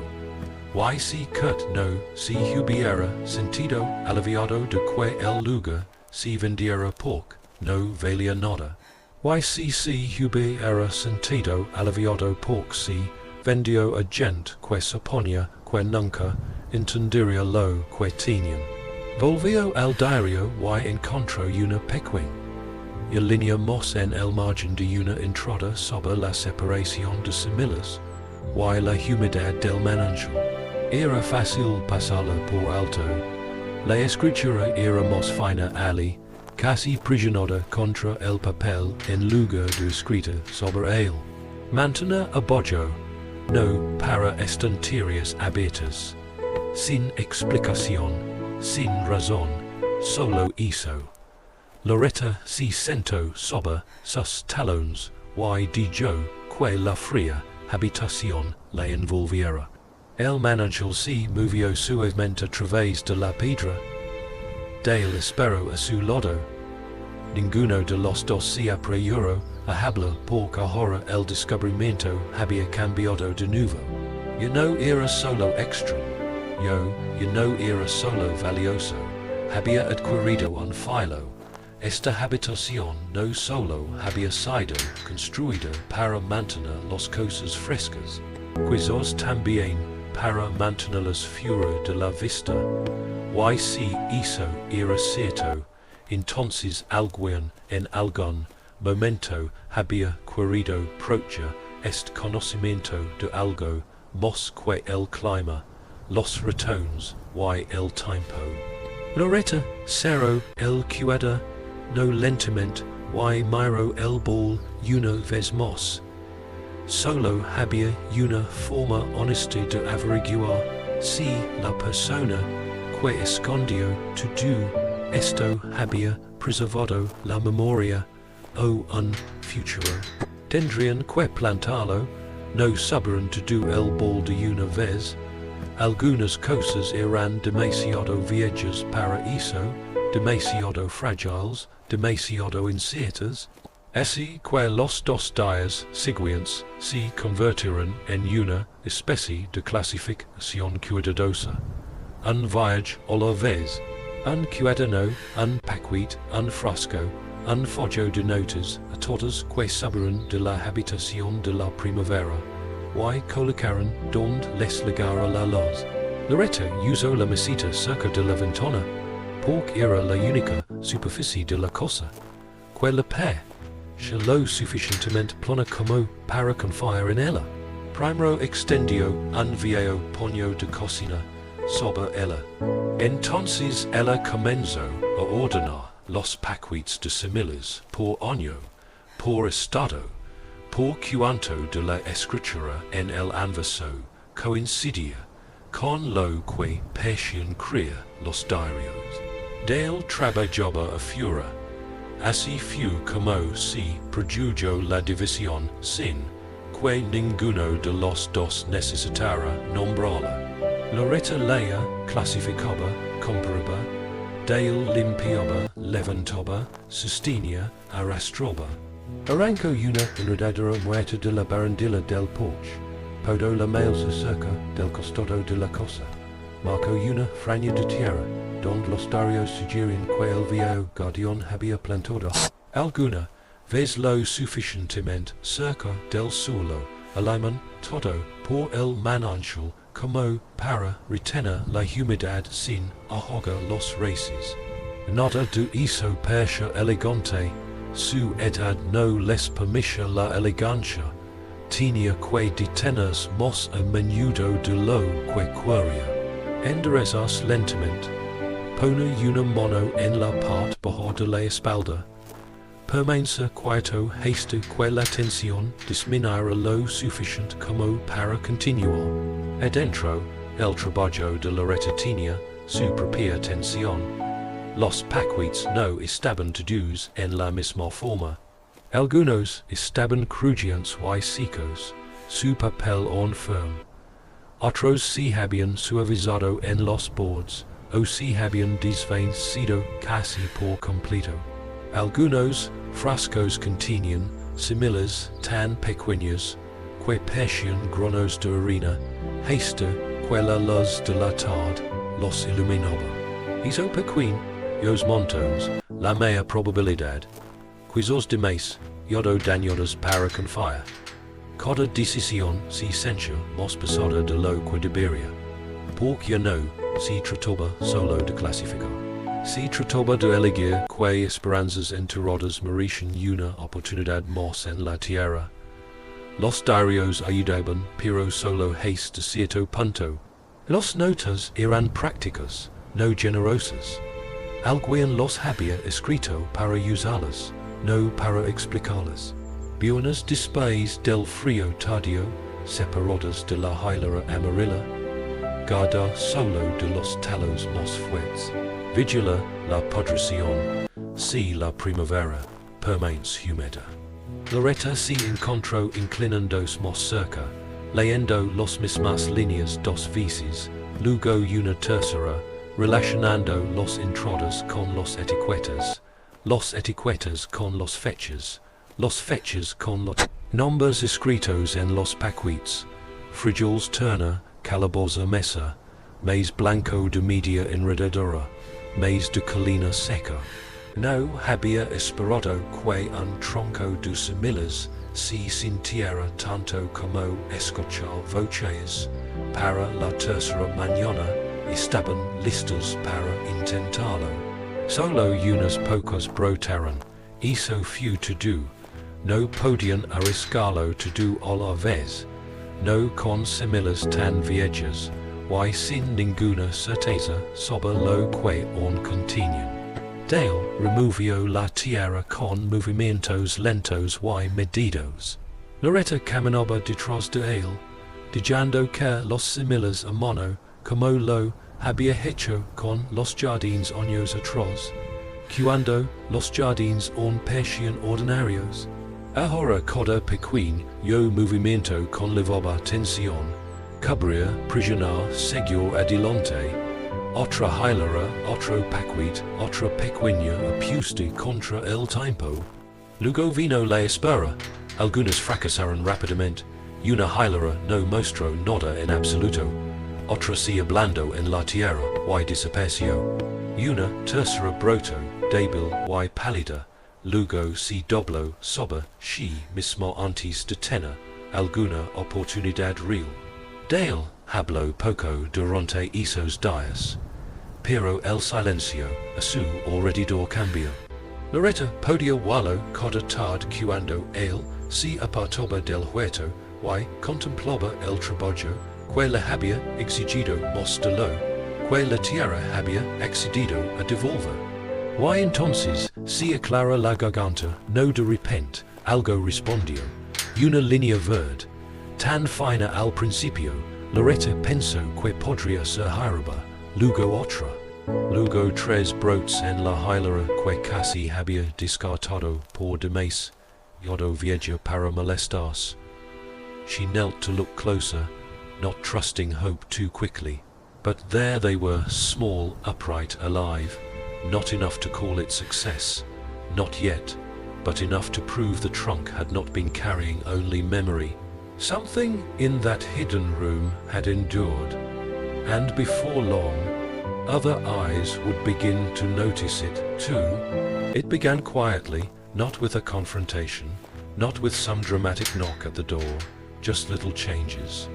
Y si Kurt no se hubiera sentido aliviado de que el lugar se vendiera porque no valía nada. Y si se hubiera sentido aliviado porque se vendió a gente que suponía que nunca entendería lo que tenían. Volvió al diario y encontró una pequeña línea más en el margen de una entrada sobre la separación de semillas y la humedad del manantial. Era fácil pasarla por alto. La escritura era más fina allí, casi presionada contra el papel en lugar de escrita sobre él. Mantener apoyo, no para estanterías abiertas. Sin explicación, sin razón, solo hizo. Loretta se sentó sobre sus talones y dijo que la fría habitación la envolviera. El manantial se movió suavemente a través de la piedra. Dale esperó a su lado. Ninguno de los dos se apresuró a hablar porque ahora el descubrimiento había cambiado de nuevo. Yo no era solo extra. Yo no era solo valioso. Había adquirido un filo. Esta habitación no solo había sido construida para mantener las cosas frescas, quizás también para mantenerlas fuera de la vista. Y si eso era cierto, entonces alguien en algún momento había querido procha este conocimiento de algo más que el clima, los ratones y el tiempo. Loretta cerró el cuadro no lentamente y miró el bol una vez más. Solo había una forma honesta de averiguar si la persona que escondió todo esto había preservado la memoria o un futuro. Tendrían que plantarlo, no sabrían todo el bol de una vez. Algunas cosas eran demasiado viejas para eso, demasiado frágiles, demasiado inciertas. Así que los dos días siguientes se convirtieron en una especie de clasificación cuidadosa. Un viaje a la vez, un cuaderno, un paquete, un frasco, un folio de notas, a todas que sabrían de la habitación de la primavera. Y colocaron donde les legara la luz. Loretta usó la mesita cerca de la ventana, porque era la única superficie de la casa. Que la paix, lo suficientemente plana como para confiar en ella. Primero extendió un viejo paño de cocina sobre ella. Entonces ella comenzó a ordenar los paquetes de semillas por año, por estado, por cuanto de la escritura en el anverso coincidía con lo que parecían creer los diarios. Dale trabajaba a fura. Así fue como se produjo la división sin que ninguno de los dos necesitara nombrarla. Loretta leía, clasificaba, comparaba. Dale limpiaba, levantaba, sostenía, arrastraba. Arrancó una enredadera muerta de la barandilla del porche. Podó la maleza cerca del costado de la casa. Marcó una franja de tierra, donde los diarios sugerían que el viejo guardián había plantado alguna vez lo suficientemente cerca del suelo, alimentado por el manantial como para retener la humedad sin ahogar los raíces. Nada de eso parecía elegante. Su edad no les permitía la elegancia. Tenía que detenerse más a menudo de lo que quería. Enderezarse lentamente. Poner una mano en la parte baja de la espalda. Permanecer quieto hasta que la tensión disminuyera lo suficiente como para continuar. Adentro, el trabajo de Loretta tenía su propia tensión. Los paquetes no estaban todos en la misma forma. Algunos estaban crujientes y secos, su papel aún firme. Otros se habían suavizado en los bordes, o se habían desvanecido casi por completo. Algunos frascos contenían semillas tan pequeñas que parecían granos de harina, hasta que la luz de la tarde los iluminaba. Hizo pequeños montones, la mayor probabilidad, quizás demás, dañados para confiar. Cada decisión se sentía más pesada de lo que debería, porque no se trataba solo de clasificar. Se trataba de elegir que esperanzas enterradas merecían una oportunidad más en la tierra. Los diarios ayudaban, pero solo hasta cierto punto. Las notas eran prácticas, no generosas. Alguien los había escrito para usarlas, no para explicarlas. Buenas después del frío tardío, separadas de la hilera amarilla. Guarda solo de los talos más fuertes. Vigila la pudrición, si la primavera permanece húmeda. Loretta se encontró inclinándose más cerca, leyendo los mismas líneas dos veces, luego una tercera, relacionando los entradas con los etiquetas con los fechas con los nombres escritos en los paquetes, frijoles Turner, calabaza mesa, maíz blanco de media enredadora, maíz de colina seca. No había esperado que un tronco de semillas se sintiera tanto como escuchar voces para la tercera mañana. Estaban listos para intentarlo. Solo unas pocas brotaron, hizo few to do. No podían arriesgarlo to do a la vez. No con semillas tan viejas, y sin ninguna certeza sobre lo que on continuan. Dale removió la tierra con movimientos lentos y medidos. Loretta caminaba detrás de él, dejando caer los semillas a mano, como lo había hecho con los jardines años atrás, cuando los jardines aún parecían ordinarios. Ahora cada pequeño movimiento conllevaba tensión, cubría, prisionar, seguir adelante. Otra hilera, otro paquete, otra pequeña ajuste contra el tiempo. Luego vino la espera. Algunas fracasaron rápidamente. Una hilera no mostró nada en absoluto. Otra se ablandó en la tierra y desapareció. Una tercera brotó, débil y pálida. Luego se dobló sobre sí mismo antes de tener alguna oportunidad real. Dale habló poco durante esos días, pero el silencio a su alrededor cambió. Loretta podía verlo cada tarde cuando él se apartaba del huerto y contemplaba el trabajo que le había exigido más de lo que la tierra había accedido a devolver. Y entonces se aclara la garganta, no de repente, algo respondió. Una línea verde, tan fina al principio, Loretta pensó que podría ser hierba, luego otra. Luego tres brotes en la hilera que casi había descartado por demás, yodo vieja para molestarse. She knelt to look closer, not trusting hope too quickly. But there they were, small, upright, alive. Not enough to call it success, not yet, but enough to prove the trunk had not been carrying only memory. Something in that hidden room had endured, and before long, other eyes would begin to notice it too. It began quietly, not with a confrontation, not with some dramatic knock at the door, just little changes.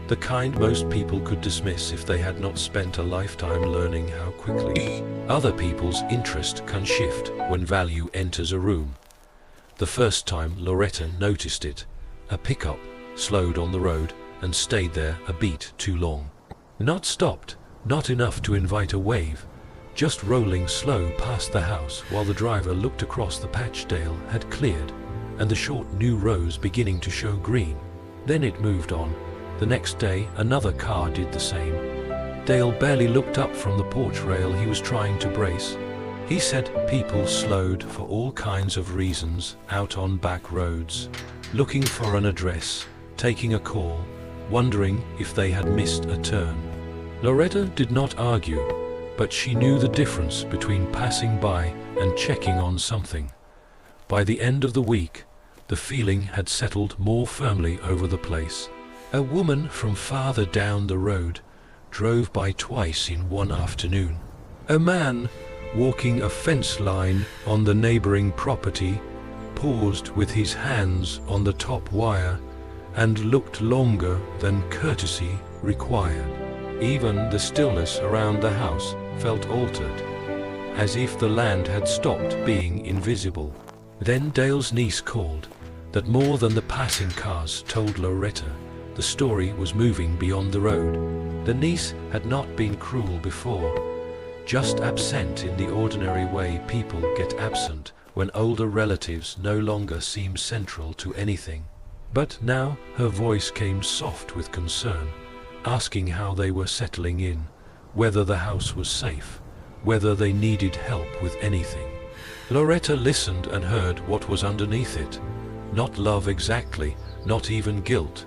The kind most people could dismiss if they had not spent a lifetime learning how quickly other people's interest can shift when value enters a room. The first time Loretta noticed it, a pickup slowed on the road and stayed there a beat too long. Not stopped, not enough to invite a wave, just rolling slow past the house while the driver looked across the patch Dale had cleared and the short new rows beginning to show green. Then it moved on. The next day, another car did the same. Dale barely looked up from the porch rail he was trying to brace. He said people slowed for all kinds of reasons out on back roads, looking for an address, taking a call, wondering if they had missed a turn. Loretta did not argue, but she knew the difference between passing by and checking on something. By the end of the week, the feeling had settled more firmly over the place. A woman from farther down the road drove by twice in one afternoon. A man, walking a fence line on the neighboring property, paused with his hands on the top wire and looked longer than courtesy required. Even the stillness around the house felt altered, as if the land had stopped being invisible. Then Dale's niece called. That more than the passing cars told Loretta, the story was moving beyond the road. The niece had not been cruel before, just absent in the ordinary way people get absent when older relatives no longer seem central to anything. But now her voice came soft with concern, asking how they were settling in, whether the house was safe, whether they needed help with anything. Loretta listened and heard what was underneath it. Not love exactly, not even guilt.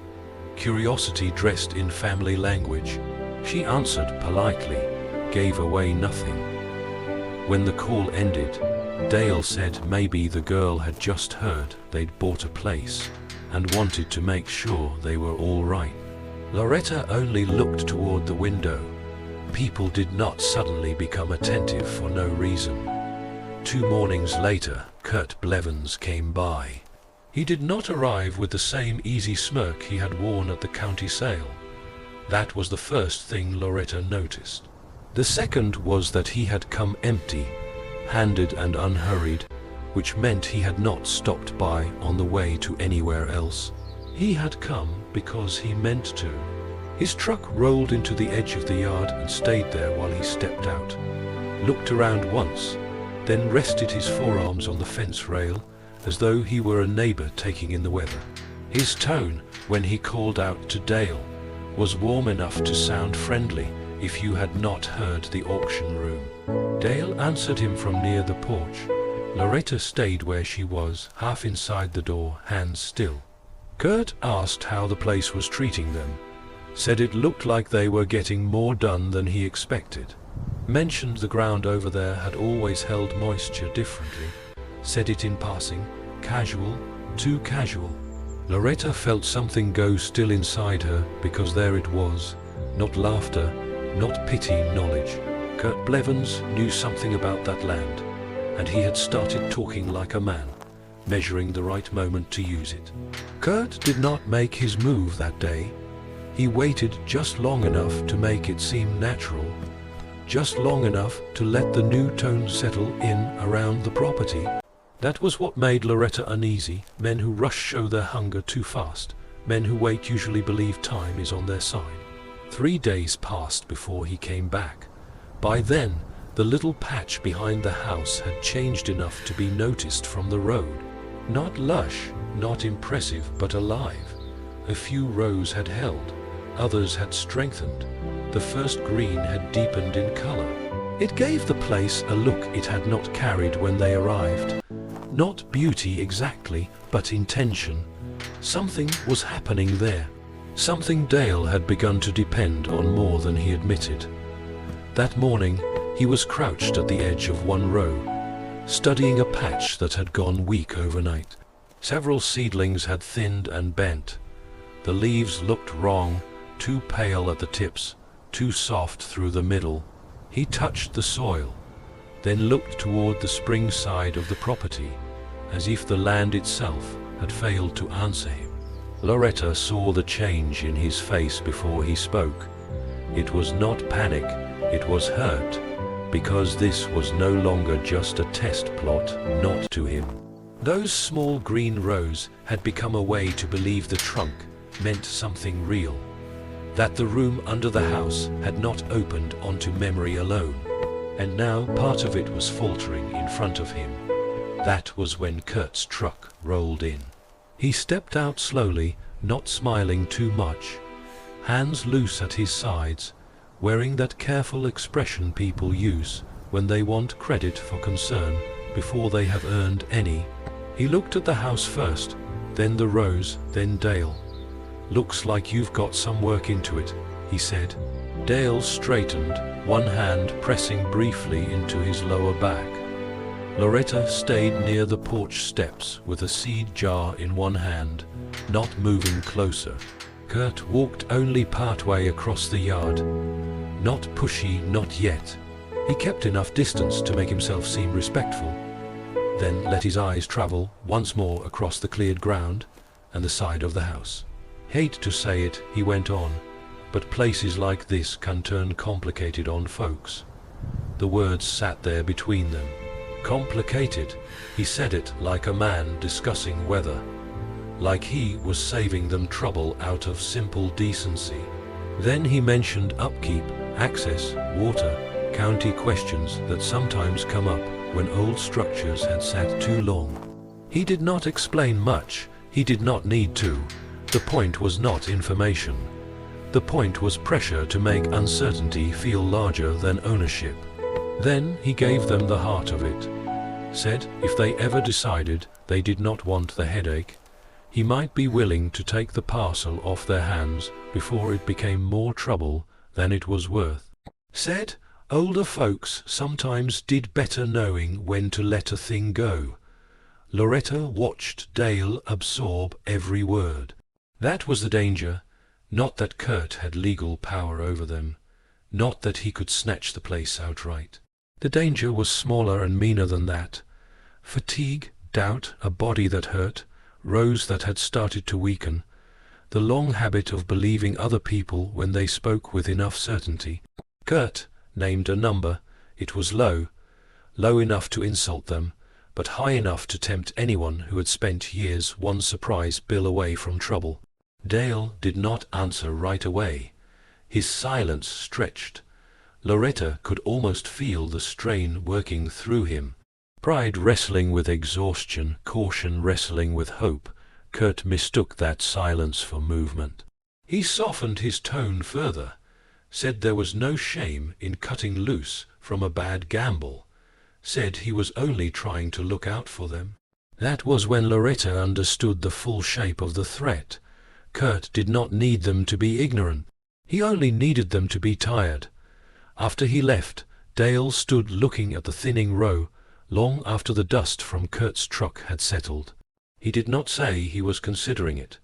curiosity dressed in family language. She answered politely, gave away nothing. When the call ended, Dale said maybe the girl had just heard they'd bought a place and wanted to make sure they were all right. Loretta only looked toward the window. People did not suddenly become attentive for no reason. 2 mornings later, Kurt Blevins came by. He did not arrive with the same easy smirk he had worn at the county sale. That was the first thing Loretta noticed. The second was that he had come empty-handed and unhurried, which meant he had not stopped by on the way to anywhere else. He had come because he meant to. His truck rolled into the edge of the yard and stayed there while he stepped out, looked around once, then rested his forearms on the fence rail as though he were a neighbor taking in the weather. His tone, when he called out to Dale, was warm enough to sound friendly if you had not heard the auction room. Dale answered him from near the porch. Loretta stayed where she was, half inside the door, hands still. Kurt asked how the place was treating them, said it looked like they were getting more done than he expected. Mentioned the ground over there had always held moisture differently. Said it in passing, casual, too casual. Loretta felt something go still inside her because there it was, not laughter, not pity, knowledge. Kurt Blevins knew something about that land, and he had started talking like a man, measuring the right moment to use it. Kurt did not make his move that day. He waited just long enough to make it seem natural, just long enough to let the new tone settle in around the property. That was what made Loretta uneasy. Men who rush show their hunger too fast. Men who wait usually believe time is on their side. 3 days passed before he came back. By then, the little patch behind the house had changed enough to be noticed from the road. Not lush, not impressive, but alive. A few rows had held, others had strengthened. The first green had deepened in color. It gave the place a look it had not carried when they arrived. Not beauty exactly, but intention. Something was happening there. Something Dale had begun to depend on more than he admitted. That morning, he was crouched at the edge of one row, studying a patch that had gone weak overnight. Several seedlings had thinned and bent. The leaves looked wrong, too pale at the tips, too soft through the middle. He touched the soil, then looked toward the spring side of the property, as if the land itself had failed to answer him. Loretta saw the change in his face before he spoke. It was not panic, it was hurt, because this was no longer just a test plot, not to him. Those small green rows had become a way to believe the trunk meant something real, that the room under the house had not opened onto memory alone, and now part of it was faltering in front of him. That was when Kurt's truck rolled in. He stepped out slowly, not smiling too much, hands loose at his sides, wearing that careful expression people use when they want credit for concern before they have earned any. He looked at the house first, then the rows, then Dale. "Looks like you've got some work into it," he said. Dale straightened, one hand pressing briefly into his lower back. Loretta stayed near the porch steps with a seed jar in one hand, not moving closer. Kurt walked only partway across the yard. Not pushy, not yet. He kept enough distance to make himself seem respectful, then let his eyes travel once more across the cleared ground and the side of the house. "Hate to say it," he went on, "but places like this can turn complicated on folks." The words sat there between them. Complicated. He said it like a man discussing weather, like he was saving them trouble out of simple decency. Then he mentioned upkeep, access, water, county questions that sometimes come up when old structures had sat too long. He did not explain much. He did not need to. The point was not information. The point was pressure to make uncertainty feel larger than ownership. Then he gave them the heart of it. Said if they ever decided they did not want the headache, He might be willing to take the parcel off their hands before it became more trouble than it was worth. Said, older folks sometimes did better knowing when to let a thing go. Loretta watched Dale absorb every word. That was the danger, not that Kurt had legal power over them, not that he could snatch the place outright. The danger was smaller and meaner than that. Fatigue, doubt, a body that hurt, Rose that had started to weaken, the long habit of believing other people when they spoke with enough certainty. Kurt named a number. It was low, low enough to insult them, but high enough to tempt anyone who had spent years one surprise bill away from trouble. Dale did not answer right away. His silence stretched. Loretta could almost feel the strain working through him. Pride wrestling with exhaustion, caution wrestling with hope. Kurt mistook that silence for movement. He softened his tone further, said there was no shame in cutting loose from a bad gamble, said he was only trying to look out for them. That was when Loretta understood the full shape of the threat. Kurt did not need them to be ignorant. He only needed them to be tired. After he left, Dale stood looking at the thinning row, long after the dust from Kurt's truck had settled. He did not say he was considering it.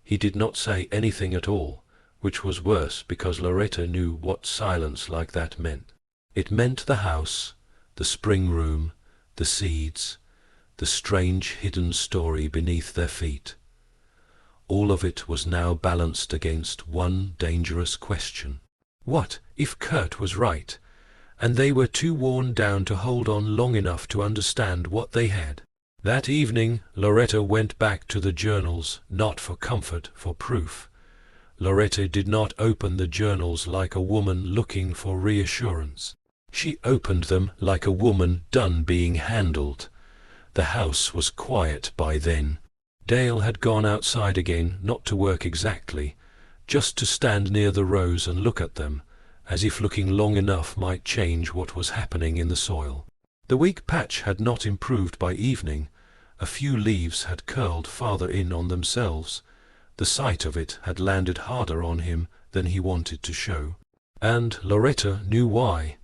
He did not say anything at all, which was worse because Loretta knew what silence like that meant. It meant the house, the spring room, the seeds, the strange hidden story beneath their feet. All of it was now balanced against one dangerous question. What if Kurt was right, and they were too worn down to hold on long enough to understand what they had? That evening, Loretta went back to the journals, not for comfort, for proof. Loretta did not open the journals like a woman looking for reassurance. She opened them like a woman done being handled. The house was quiet by then. Dale had gone outside again, not to work exactly, just to stand near the rows and look at them, as if looking long enough might change what was happening in the soil. The weak patch had not improved by evening. A few leaves had curled farther in on themselves. The sight of it had landed harder on him than he wanted to show. And Loretta knew why.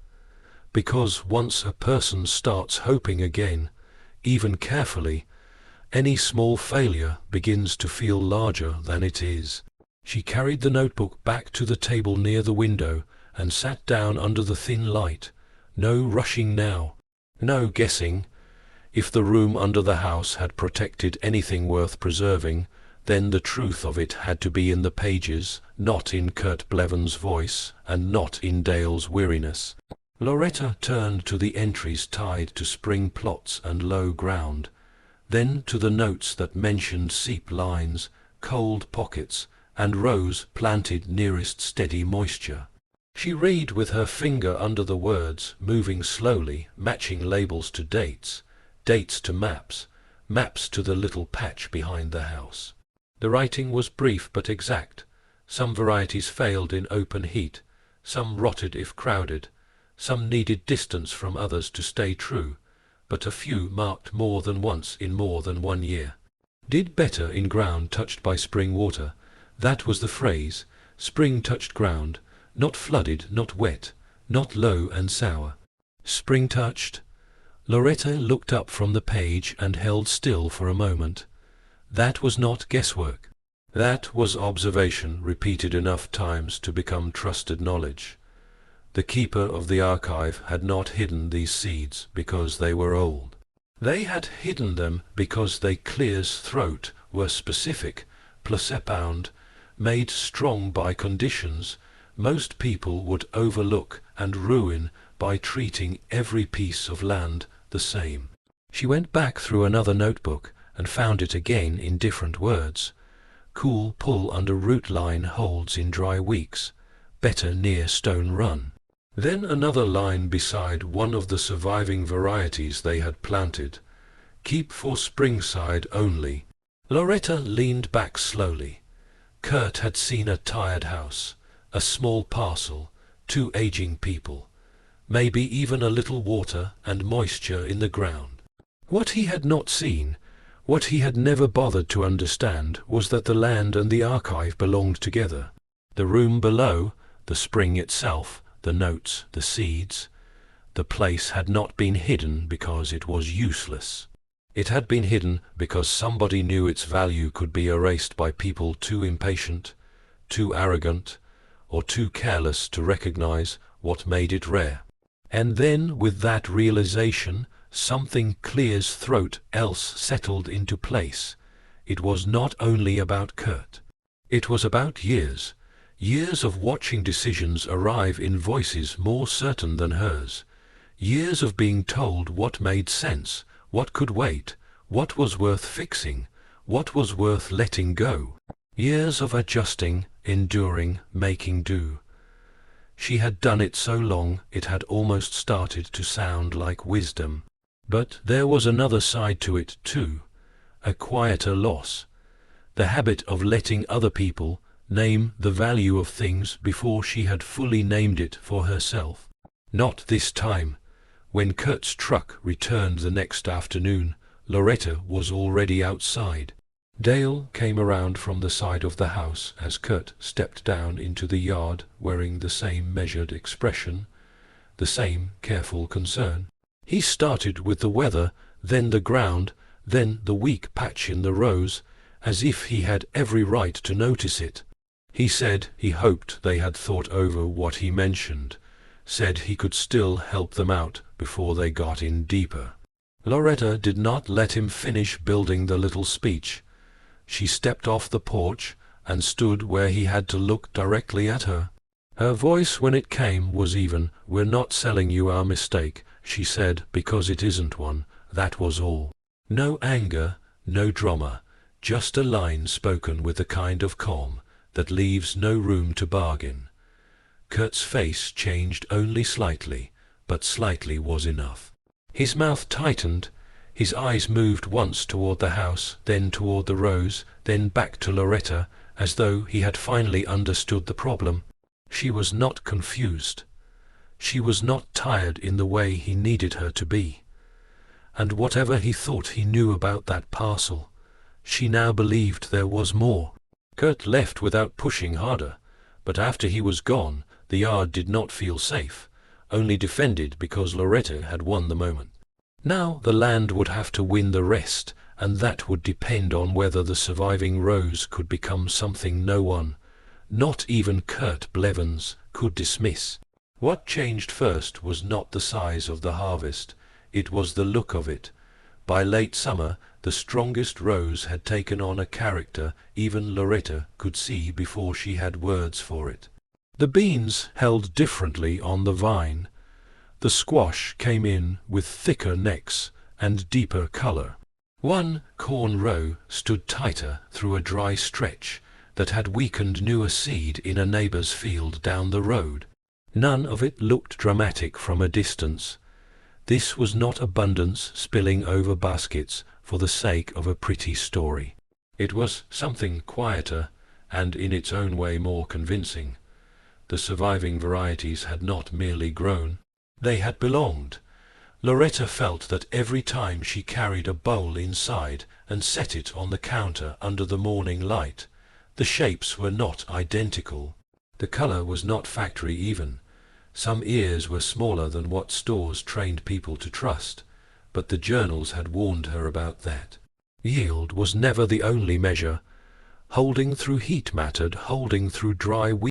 Because once a person starts hoping again, even carefully, any small failure begins to feel larger than it is. She carried the notebook back to the table near the window and sat down under the thin light. No rushing now. No guessing. If the room under the house had protected anything worth preserving, then the truth of it had to be in the pages, not in Kurt Blevins' voice, and not in Dale's weariness. Loretta turned to the entries tied to spring plots and low ground, then to the notes that mentioned seep lines, cold pockets, and rows planted nearest steady moisture. She read with her finger under the words, moving slowly, matching labels to dates, dates to maps, maps to the little patch behind the house. The writing was brief but exact. Some varieties failed in open heat, some rotted if crowded, some needed distance from others to stay true, but a few marked more than once in more than 1 year. Did better in ground touched by spring water. That was the phrase, spring-touched ground, not flooded, not wet, not low and sour. Spring-touched. Loretta looked up from the page and held still for a moment. That was not guesswork. That was observation repeated enough times to become trusted knowledge. The keeper of the archive had not hidden these seeds because they were old. They had hidden them because they clear's throat were specific, plus-bound, made strong by conditions most people would overlook and ruin by treating every piece of land the same. She went back through another notebook and found it again in different words. Cool pull under root line holds in dry weeks, better near Stone Run. Then another line beside one of the surviving varieties they had planted. Keep for springside only. Loretta leaned back slowly. Kurt had seen a tired house, a small parcel, 2 aging people, maybe even a little water and moisture in the ground. What he had not seen What he had never bothered to understand was that the land and the archive belonged together. The room below, the spring itself, the notes, the seeds. The place had not been hidden because it was useless. It had been hidden because somebody knew its value could be erased by people too impatient, too arrogant, or too careless to recognize what made it rare. And then, with that realization, something Clear's throat else settled into place. It was not only about Kurt. It was about years. Years of watching decisions arrive in voices more certain than hers. Years of being told what made sense, what could wait, what was worth fixing, what was worth letting go. Years of adjusting, enduring, making do. She had done it so long it had almost started to sound like wisdom. But there was another side to it too, a quieter loss. The habit of letting other people name the value of things before she had fully named it for herself. Not this time. When Kurt's truck returned the next afternoon, Loretta was already outside. Dale came around from the side of the house as Kurt stepped down into the yard wearing the same measured expression, the same careful concern. He started with the weather, then the ground, then the weak patch in the rows, as if he had every right to notice it. He said he hoped they had thought over what he mentioned, said he could still help them out before they got in deeper. Loretta did not let him finish building the little speech. She stepped off the porch and stood where he had to look directly at her. Her voice when it came was even. "We're not selling you our mistake," she said, "because it isn't one, that was all." No anger, no drama, just a line spoken with the kind of calm that leaves no room to bargain. Kurt's face changed only slightly, but slightly was enough. His mouth tightened, his eyes moved once toward the house, then toward the rows, then back to Loretta, as though he had finally understood the problem. She was not confused. She was not tired in the way he needed her to be. And whatever he thought he knew about that parcel, she now believed there was more. Kurt left without pushing harder, but after he was gone, the yard did not feel safe, only defended because Loretta had won the moment. Now the land would have to win the rest, and that would depend on whether the surviving rows could become something no one, not even Kurt Blevins, could dismiss. What changed first was not the size of the harvest, it was the look of it. By late summer, the strongest rows had taken on a character even Loretta could see before she had words for it. The beans held differently on the vine. The squash came in with thicker necks and deeper color. One corn row stood tighter through a dry stretch that had weakened newer seed in a neighbor's field down the road. None of it looked dramatic from a distance. This was not abundance spilling over baskets for the sake of a pretty story. It was something quieter and in its own way more convincing. The surviving varieties had not merely grown, they had belonged. Loretta felt that every time she carried a bowl inside and set it on the counter under the morning light, the shapes were not identical. The color was not factory even. Some ears were smaller than what stores trained people to trust, but the journals had warned her about that. Yield was never the only measure. Holding through heat mattered, holding through dry